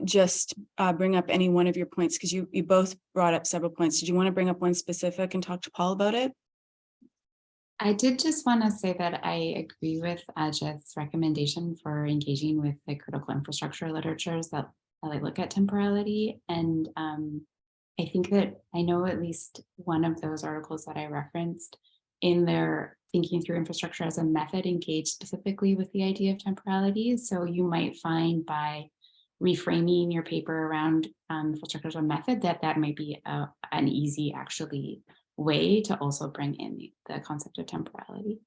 just bring up any one of your points? Because you both brought up several points. Did you want to bring up one specific and talk to Paul about it? I did just want to say that I agree with Ajith's recommendation for engaging with the critical infrastructure literatures that look at temporality. And I think that I know at least one of those articles that I referenced in their thinking through infrastructure as a method engaged specifically with the idea of temporality. So you might find by reframing your paper around infrastructure as a method that might be an easy actually way to also bring in the concept of temporality.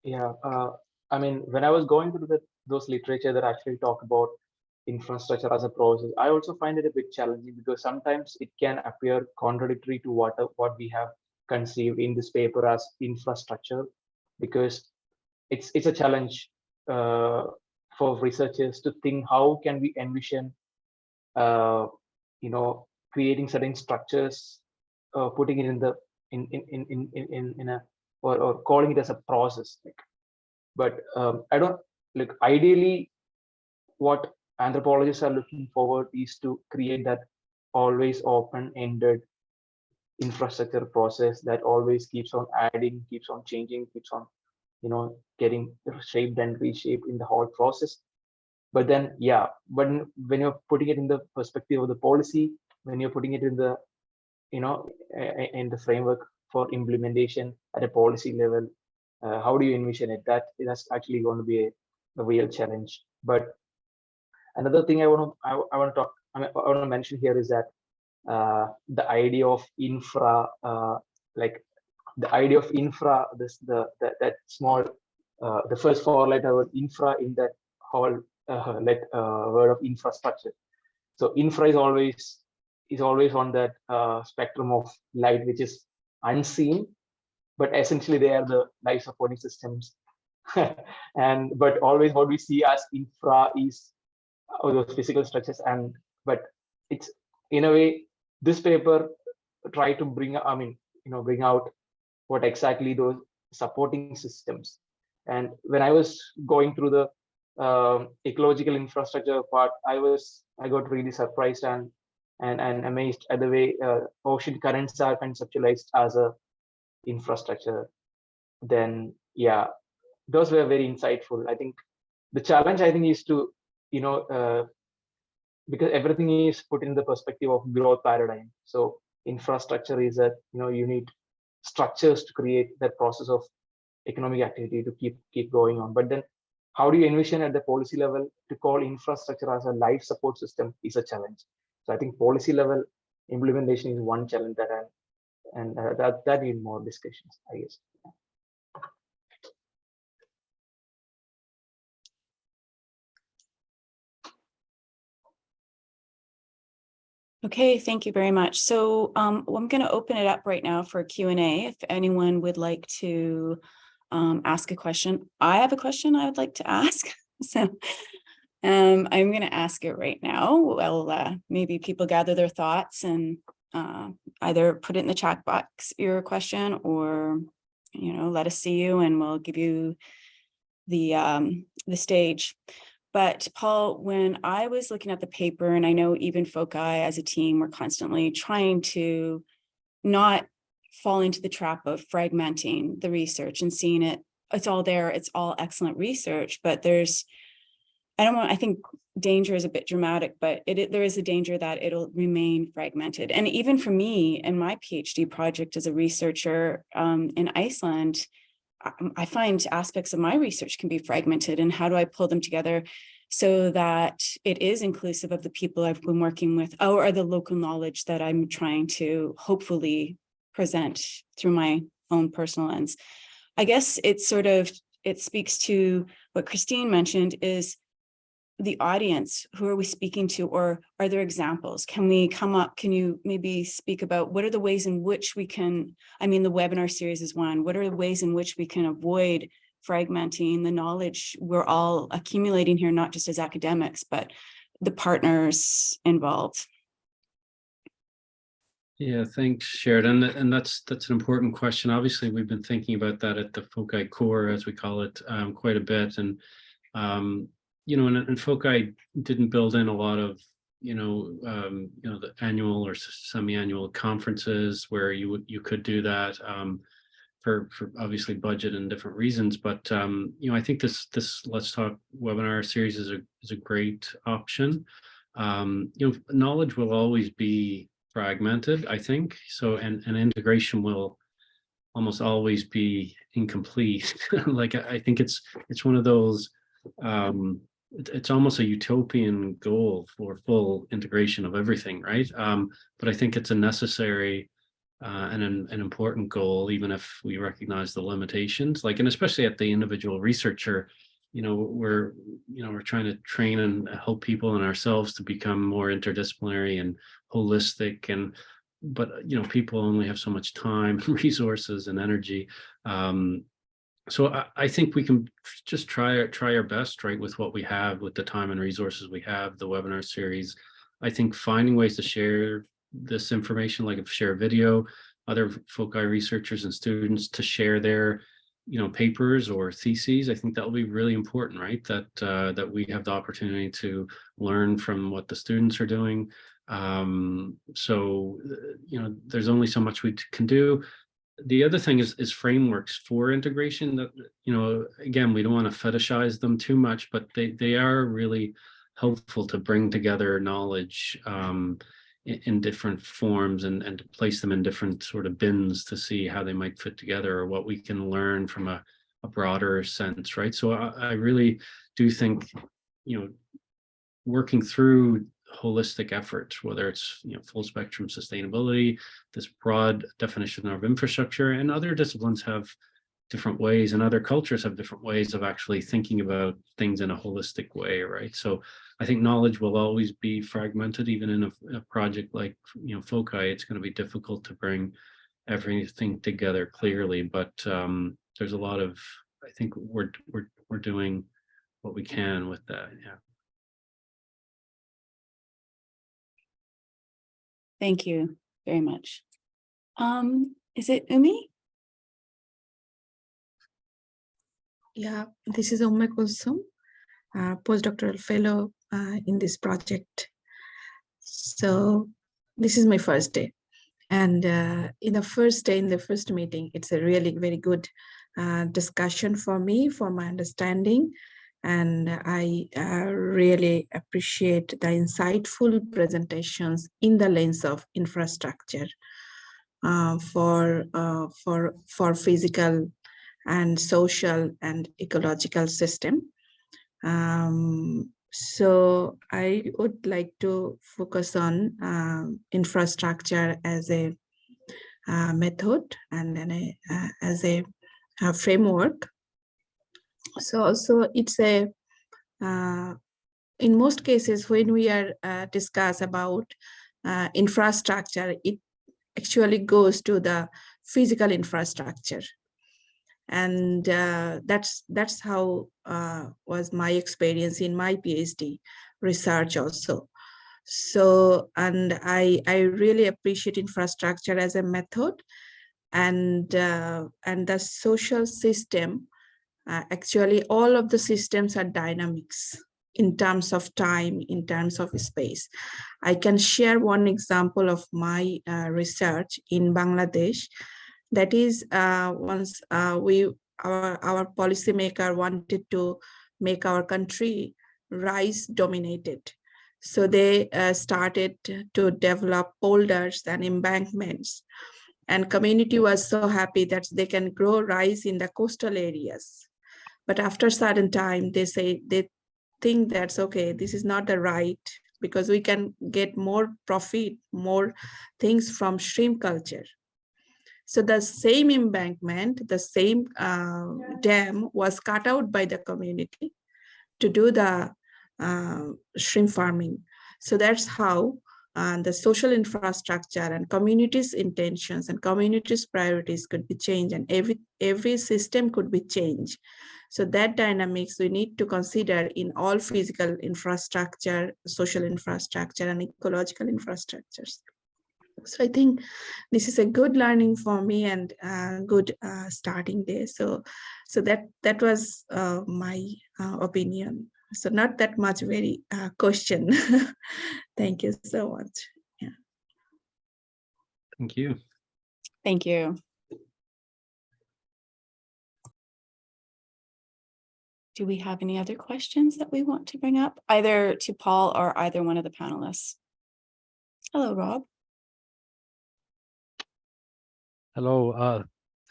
Yeah, I mean, when I was going through those literature that actually talk about infrastructure as a process, I also find it a bit challenging because sometimes it can appear contradictory to what we have conceived in this paper as infrastructure, because it's a challenge for researchers to think how can we envision creating certain structures, putting it in the in a or calling it as a process. But I don't like ideally what anthropologists are looking forward is to create that always open-ended infrastructure process that always keeps on adding, keeps on changing, keeps on getting shaped and reshaped in the whole process. But then when you're putting it in the perspective of the policy, when you're putting it in the in the framework for implementation at a policy level, how do you envision it? That's actually going to be a real challenge. But another thing I want to mention here is that the idea of infra, that small, the first four-letter word infra in that whole word of infrastructure. So infra is always on that spectrum of light, which is unseen, but essentially they are the life supporting systems. But always what we see as infra is those physical structures, but it's in a way this paper try to bring out what exactly those supporting systems. And when I was going through the ecological infrastructure part, I got really surprised and amazed at the way ocean currents are conceptualized as a infrastructure. Then those were very insightful. I think the challenge is to because everything is put in the perspective of growth paradigm. So infrastructure is that you need structures to create that process of economic activity to keep going on. But then how do you envision at the policy level to call infrastructure as a life support system is a challenge. So I think policy level implementation is one challenge that need more discussions, I guess. Okay, thank you very much. So I'm going to open it up right now for Q&A. If anyone would like to ask a question. I have a question I would like to ask. So I'm going to ask it right now. Well, maybe people gather their thoughts and either put it in the chat box, your question, or let us see you and we'll give you the stage. But Paul, when I was looking at the paper, and I know even FOCI as a team, we're constantly trying to not fall into the trap of fragmenting the research and seeing it's all there, it's all excellent research, but I think danger is a bit dramatic, but there is a danger that it'll remain fragmented. And even for me in my PhD project as a researcher in Iceland, I find aspects of my research can be fragmented, and how do I pull them together so that it is inclusive of the people I've been working with or the local knowledge that I'm trying to hopefully present through my own personal lens. I guess it speaks to what Christine mentioned is the audience. Who are we speaking to, or are there examples? Can you maybe speak about what are the ways in which we can, the webinar series is one, what are the ways in which we can avoid fragmenting the knowledge we're all accumulating here, not just as academics, but the partners involved? Yeah, thanks, Sheridan. And that's an important question. Obviously, we've been thinking about that at the FOCI core, as we call it, quite a bit. And and FOCI didn't build in a lot of the annual or semi-annual conferences where you could do that for obviously budget and different reasons. But I think this Let's Talk webinar series is a great option. Knowledge will always be fragmented, I think. So, and integration will almost always be incomplete. Like, I think it's one of those, it's almost a utopian goal for full integration of everything, right? But I think it's a necessary and an important goal, even if we recognize the limitations, like, and especially at the individual researcher, we're trying to train and help people and ourselves to become more interdisciplinary and holistic, but people only have so much time, resources, and energy. So I think we can just try our best, right, with what we have, with the time and resources we have, the webinar series. I think finding ways to share this information, like share video, other FOCI researchers and students to share their papers or theses, I think that will be really important, right? That we have the opportunity to learn from what the students are doing. So there's only so much we can do. The other thing is frameworks for integration that, again, we don't want to fetishize them too much, but they are really helpful to bring together knowledge in different forms and to place them in different sort of bins to see how they might fit together, or what we can learn from a broader sense, right? So I really do think, working through holistic efforts, whether it's full spectrum sustainability, this broad definition of infrastructure, and other disciplines have different ways, and other cultures have different ways of actually thinking about things in a holistic way, right? So I think knowledge will always be fragmented, even in a project like FOCI. It's going to be difficult to bring everything together clearly, but there's a lot of, I think we're doing what we can with that. Yeah. Thank you very much. Is it Umi? Yeah, this is Umme Kulsum, postdoctoral fellow in this project. So this is my first day. And in the first day, in the first meeting, it's a really very good discussion for me, for my understanding. And I really appreciate the insightful presentations in the lens of infrastructure for physical and social and ecological system. So I would like to focus on infrastructure as a method and then as a framework. So also it's a, in most cases when we are discuss about infrastructure, it actually goes to the physical infrastructure. And that's how was my experience in my PhD research also. So, and I really appreciate infrastructure as a method, and the social system. Actually, all of the systems are dynamics in terms of time, in terms of space. I can share one example of my research in Bangladesh. That is, once our policymaker wanted to make our country rice dominated. So they started to develop polders and embankments. And community was so happy that they can grow rice in the coastal areas. But after a certain time, they think that's okay, this is not the right, because we can get more profit, more things from shrimp culture. So the same embankment, the same dam was cut out by the community to do the shrimp farming. So that's how the social infrastructure and communities' intentions and communities' priorities could be changed, and every system could be changed. So that dynamics we need to consider in all physical infrastructure, social infrastructure, and ecological infrastructures. So I think this is a good learning for me and good starting day. So that was my opinion. So not that much very question. Thank you so much. Yeah. Thank you. Thank you. Do we have any other questions that we want to bring up, either to Paul or either one of the panelists? Hello, Rob. Hello,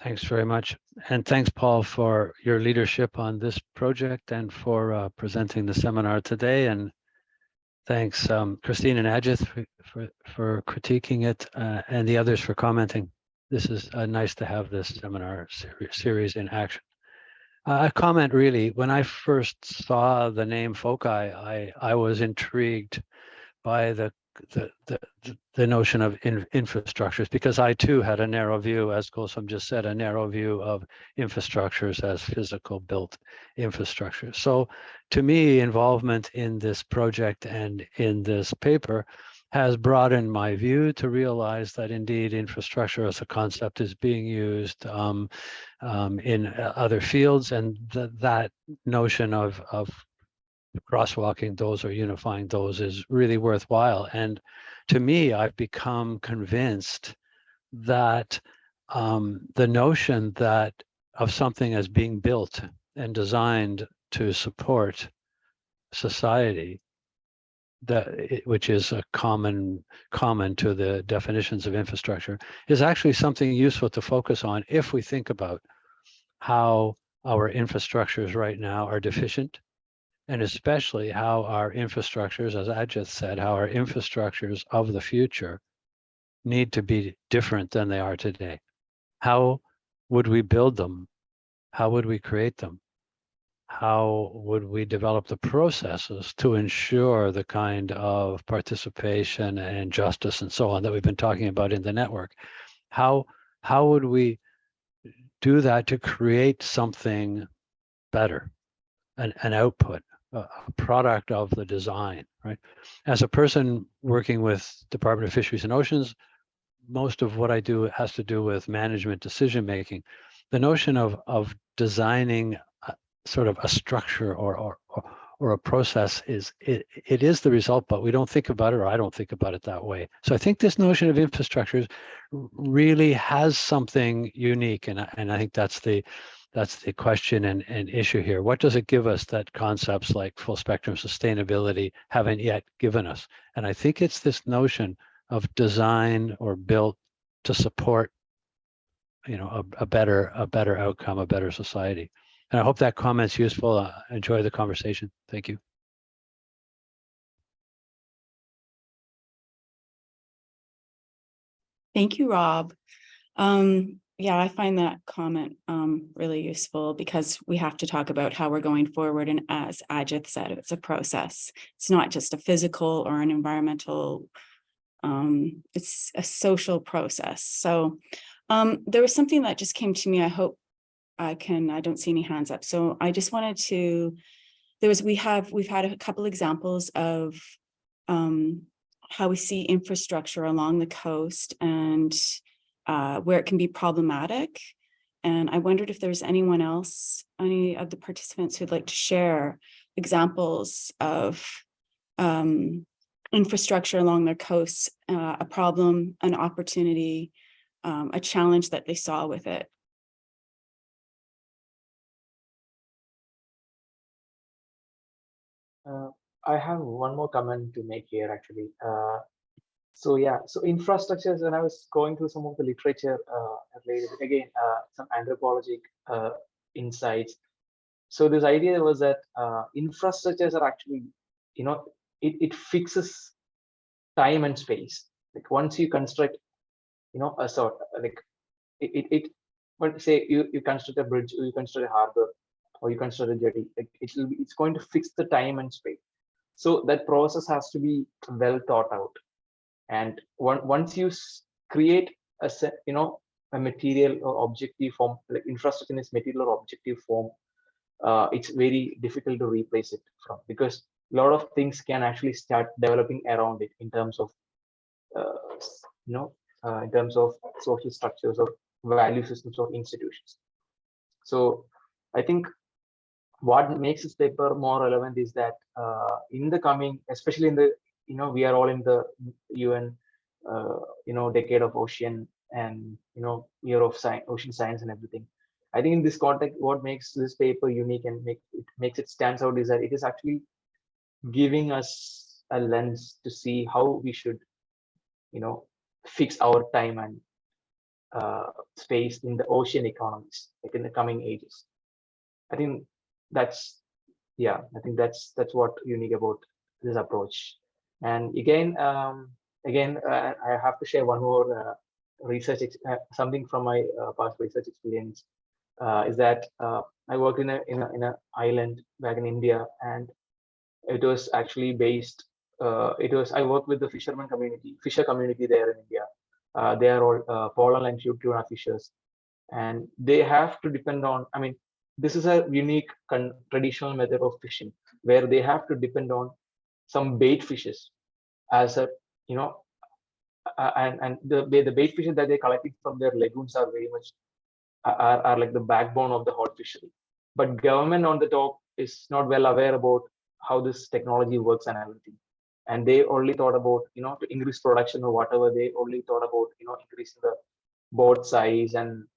thanks very much. And thanks, Paul, for your leadership on this project and for presenting the seminar today. And thanks, Christine and Ajith for critiquing it and the others for commenting. This is nice to have this seminar series in action. A comment really, when I first saw the name FOCI, I was intrigued by the notion of infrastructures, because I too had a narrow view, as Gulsum just said, a narrow view of infrastructures as physical built infrastructure. So to me, involvement in this project and in this paper has broadened my view to realize that indeed infrastructure as a concept is being used in other fields, and that notion of crosswalking those or unifying those is really worthwhile. And to me, I've become convinced that the notion that of something as being built and designed to support society, which is a common to the definitions of infrastructure, is actually something useful to focus on if we think about how our infrastructures right now are deficient, and especially how our infrastructures, as Ajith said, how our infrastructures of the future need to be different than they are today. How would we build them? How would we create them? How would we develop the processes to ensure the kind of participation and justice and so on that we've been talking about in the network? How would we do that to create something better, an output, a product of the design, right? As a person working with Department of Fisheries and Oceans, most of what I do has to do with management decision making. The notion of designing sort of a structure or a process it is the result, but we don't think about it, or I don't think about it that way. So I think this notion of infrastructures really has something unique, and I think that's the question and issue here. What does it give us that concepts like full spectrum sustainability haven't yet given us? And I think it's this notion of design or built to support, a better outcome, a better society. And I hope that comment's useful. Enjoy the conversation. Thank you. Thank you, Rob. Yeah, I find that comment really useful, because we have to talk about how we're going forward. And as Ajith said, it's a process. It's not just a physical or an environmental, it's a social process. So there was something that just came to me. I hope I don't see any hands up. So I just wanted to, we've had a couple examples of how we see infrastructure along the coast and where it can be problematic. And I wondered if there's anyone else, any of the participants who'd like to share examples of infrastructure along their coasts, a problem, an opportunity, a challenge that they saw with it. I have one more comment to make here, actually. So infrastructures, when I was going through some of the literature related, again, some anthropologic insights. So this idea was that infrastructures are actually, it fixes time and space. Like once you construct, a sort like but say you construct a bridge, or you construct a harbor, or you construct a jetty, like it's going to fix the time and space. So that process has to be well thought out. And once you create a material or objective form, like infrastructure in its material or objective form, it's very difficult to replace it from, because a lot of things can actually start developing around it in terms of in terms of social structures or value systems of institutions. So I think what makes this paper more relevant is that in the coming, especially in the, we are all in the UN, decade of ocean and, year of ocean science and everything. I think in this context, what makes this paper unique and makes it stands out is that it is actually giving us a lens to see how we should, fix our time and space in the ocean economies, like in the coming ages. I think that's what unique about this approach. And again, I have to share one more research, something from my past research experience, is that I worked in a island back in India, and it was actually based. I worked with the fisher community there in India. They are all pollen and tuna fishers, and they have to depend on. I mean, this is a unique traditional method of fishing where they have to depend on some bait fishes as a, and the bait fishes that they're collecting from their lagoons are very much are like the backbone of the whole fishery. But government on the top is not well aware about how this technology works and everything. And they only thought about, to increase production or whatever, they only thought about, increasing the boat size and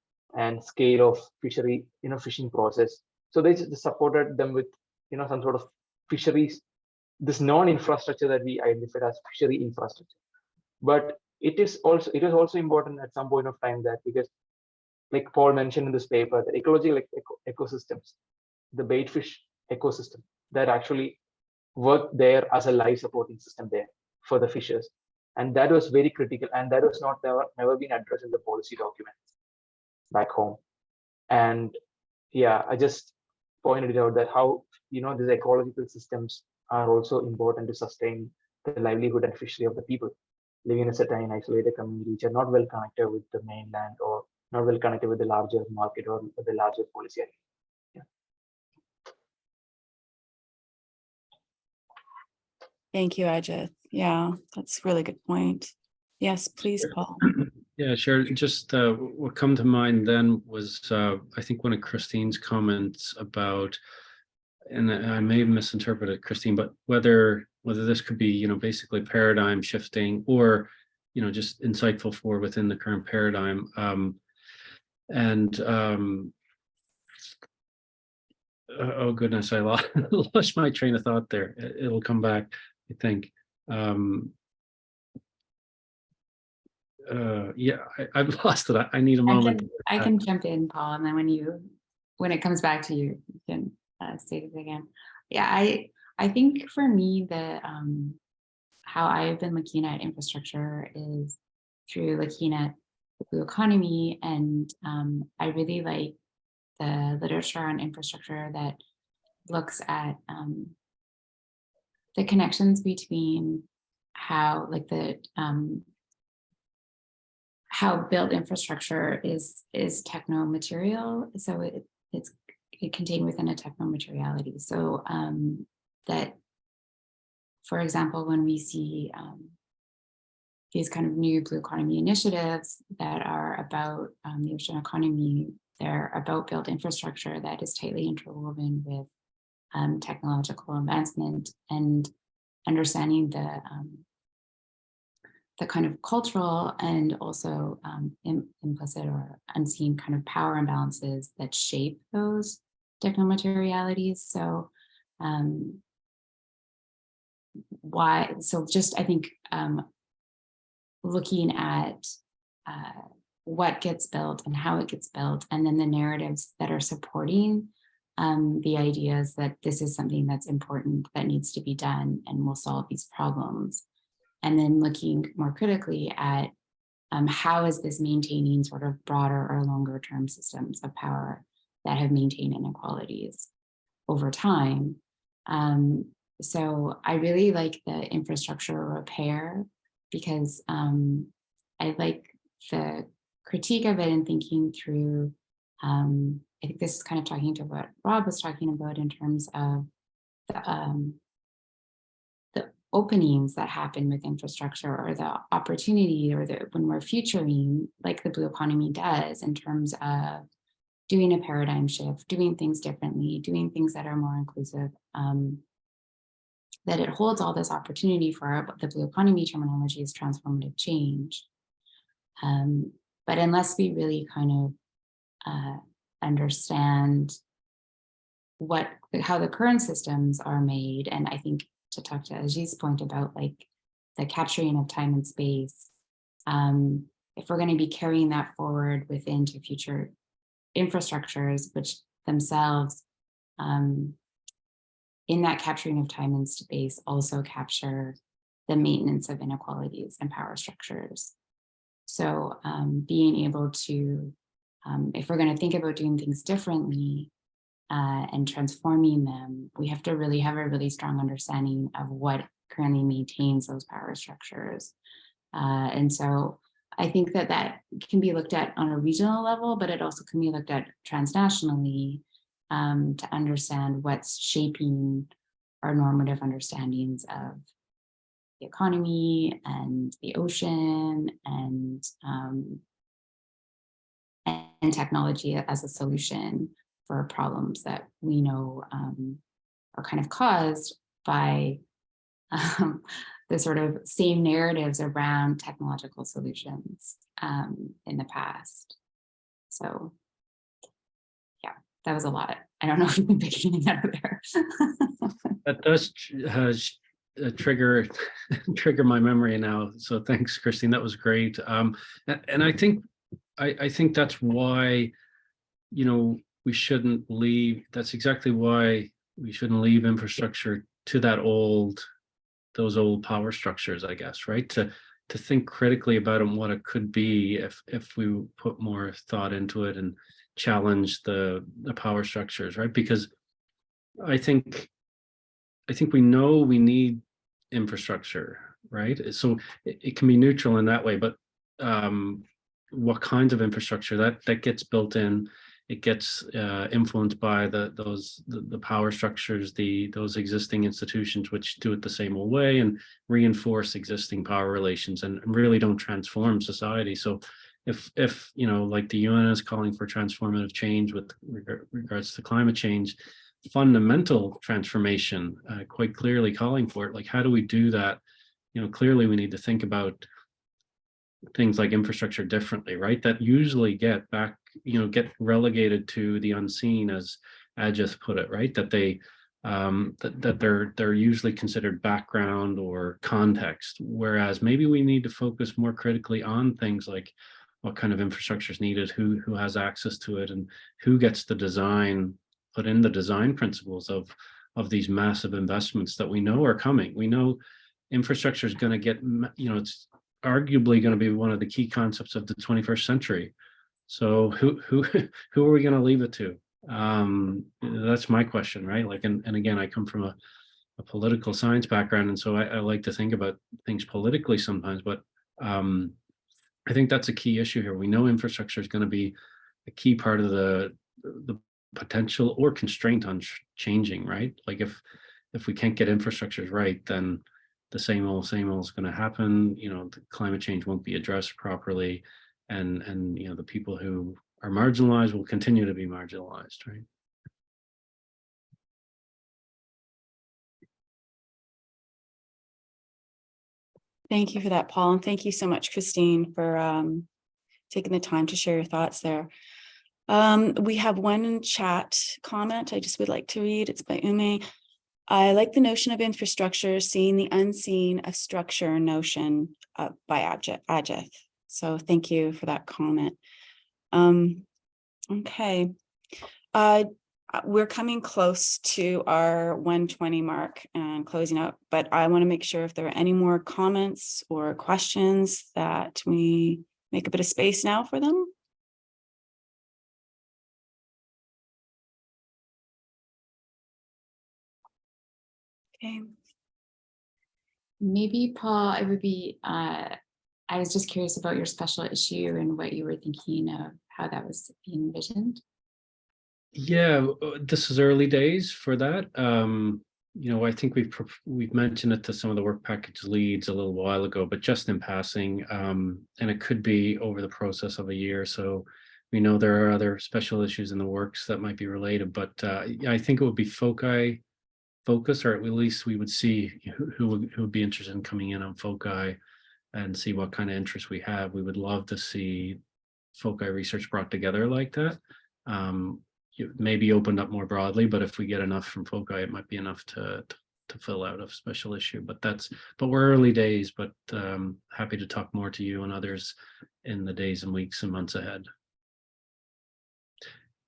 scale of fishery, fishing process. So they just supported them with, some sort of fisheries, this non-infrastructure that we identified as fishery infrastructure. But it is also important at some point of time that, because like Paul mentioned in this paper, the ecological ecosystems, the baitfish ecosystem that actually work there as a life supporting system there for the fishers. And that was very critical, and that was never been addressed in the policy documents back home. And yeah, I just pointed it out that how, these ecological systems are also important to sustain the livelihood and fishery of the people living in a certain isolated community, which are not well connected with the mainland or not well connected with the larger market or the larger policy area. Yeah. Thank you, Ajith. Yeah, that's a really good point. Yes, please, Paul. Yeah, sure. Just what come to mind then was I think one of Christine's comments about, and I may have misinterpreted Christine, but whether this could be, basically paradigm shifting or, just insightful for within the current paradigm. Oh goodness, I lost my train of thought there. It'll come back, I think. Yeah, I've lost it. I need a moment. I can jump in, Paul, and then when it comes back to you, you can state it again. Yeah, I think for me, how I've been looking at infrastructure is through looking at the blue economy, and I really like the literature on infrastructure that looks at the connections between how how built infrastructure is techno-material. So it's contained within a techno-materiality. So that, for example, when we see these kind of new blue economy initiatives that are about the ocean economy, they're about built infrastructure that is tightly interwoven with technological advancement and understanding the kind of cultural and also implicit or unseen kind of power imbalances that shape those technomaterialities. So I think looking at what gets built and how it gets built, and then the narratives that are supporting the ideas that this is something that's important, that needs to be done and will solve these problems. And then looking more critically at how is this maintaining sort of broader or longer term systems of power that have maintained inequalities over time. So I really like the infrastructure repair because I like the critique of it and thinking through, I think this is kind of talking to what Rob was talking about in terms of openings that happen with infrastructure, or the opportunity, or when we're futuring, like the blue economy does, in terms of doing a paradigm shift, doing things differently, doing things that are more inclusive, that it holds all this opportunity for the blue economy terminology is transformative change. But unless we really kind of understand how the current systems are made, and I think to talk to Ajith's point about like the capturing of time and space, if we're going to be carrying that forward within to future infrastructures, which themselves in that capturing of time and space also capture the maintenance of inequalities and power structures. So being able to, if we're going to think about doing things differently and transforming them, we have to really have a really strong understanding of what currently maintains those power structures. And so I think that that can be looked at on a regional level, but it also can be looked at transnationally to understand what's shaping our normative understandings of the economy and the ocean and technology as a solution for problems that we know are kind of caused by the sort of same narratives around technological solutions in the past. So yeah, that was a lot. I don't know if you've been picking it out of there. That does trigger my memory now. So thanks, Christine. That was great. And I think that's why, you know, we shouldn't leave. That's exactly why we shouldn't leave infrastructure to those old power structures, I guess, right? To think critically about them, what it could be if we put more thought into it and challenge the power structures, right? Because I think we know we need infrastructure, right? So it can be neutral in that way, but what kinds of infrastructure that gets built in, it gets influenced by the power structures, those existing institutions which do it the same old way and reinforce existing power relations and really don't transform society. So if you know, like the UN is calling for transformative change with regards to climate change, fundamental transformation, quite clearly calling for it, like how do we do that? You know, clearly we need to think about things like infrastructure differently, right? That usually get relegated to the unseen, as Ajith put it, right? That they that they're usually considered background or context, whereas maybe we need to focus more critically on things like what kind of infrastructure is needed, who has access to it, and who gets the design, put in the design principles of these massive investments that we know are coming. We know infrastructure is going to get, you know, it's arguably going to be one of the key concepts of the 21st century. So who are we going to leave it to? That's my question, right? Like, and again, I come from a political science background, and so I like to think about things politically sometimes, but I think that's a key issue here. We know infrastructure is going to be a key part of the potential or constraint on changing, right? Like if we can't get infrastructures right, then the same old is going to happen. You know, the climate change won't be addressed properly, and you know, the people who are marginalized will continue to be marginalized, right? Thank you for that, Paul, and thank you so much, Christine, for taking the time to share your thoughts there. We have one chat comment I just would like to read. It's by Ume. I like the notion of infrastructure, seeing the unseen, a structure notion by Ajith. So thank you for that comment. Okay. We're coming close to our 1:20 mark and closing up, but I want to make sure if there are any more comments or questions that we make a bit of space now for them. Okay. Maybe, Paul, I would be, I was just curious about your special issue and what you were thinking of how that was being envisioned. Yeah, this is early days for that. I think we've mentioned it to some of the work package leads a little while ago, but just in passing, and it could be over the process of a year. So we know there are other special issues in the works that might be related, but I think it would be FOCI focus, or at least we would see who would be interested in coming in on FOCI and see what kind of interest we have. We would love to see FOCI research brought together like that. Maybe opened up more broadly, but if we get enough from FOCI, it might be enough to fill out a special issue. But we're early days, but happy to talk more to you and others in the days and weeks and months ahead.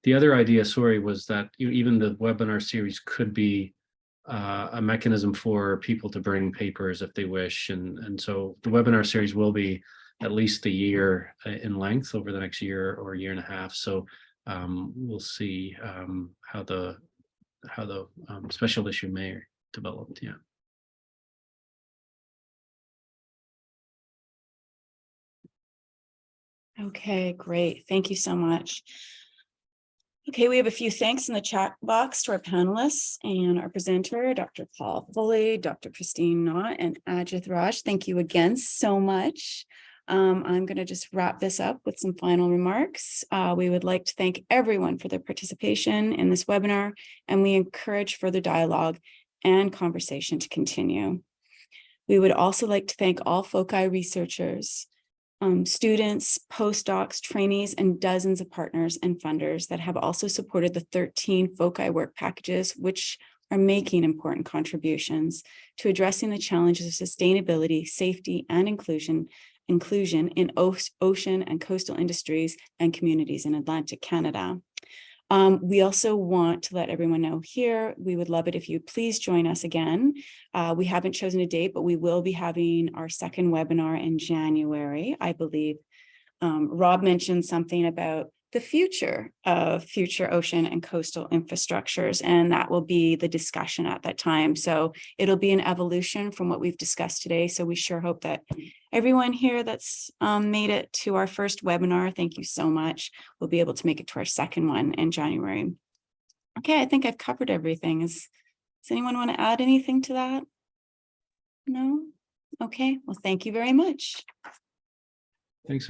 The other idea, sorry, was that even the webinar series could be a mechanism for people to bring papers if they wish. And so the webinar series will be at least a year in length over the next year or year and a half. So we'll see how the special issue may develop. Yeah. Okay, great. Thank you so much. Okay, we have a few thanks in the chat box to our panelists and our presenter, Dr. Paul Foley, Dr. Christine Knott, and Ajith Raj. Thank you again so much. I'm going to just wrap this up with some final remarks. We would like to thank everyone for their participation in this webinar, and we encourage further dialogue and conversation to continue. We would also like to thank all FOCI researchers, students, postdocs, trainees, and dozens of partners and funders that have also supported the 13 FOCI work packages, which are making important contributions to addressing the challenges of sustainability, safety, and inclusion in ocean and coastal industries and communities in Atlantic Canada. We also want to let everyone know here, we would love it if you please join us again. We haven't chosen a date, but we will be having our second webinar in January, I believe. Rob mentioned something about the future of future ocean and coastal infrastructures, and that will be the discussion at that time. So it'll be an evolution from what we've discussed today. So we sure hope that everyone here that's made it to our first webinar, thank you so much, will be able to make it to our second one in January. Okay, I think I've covered everything. Does anyone want to add anything to that? No? Okay, well, thank you very much. Thanks, everyone.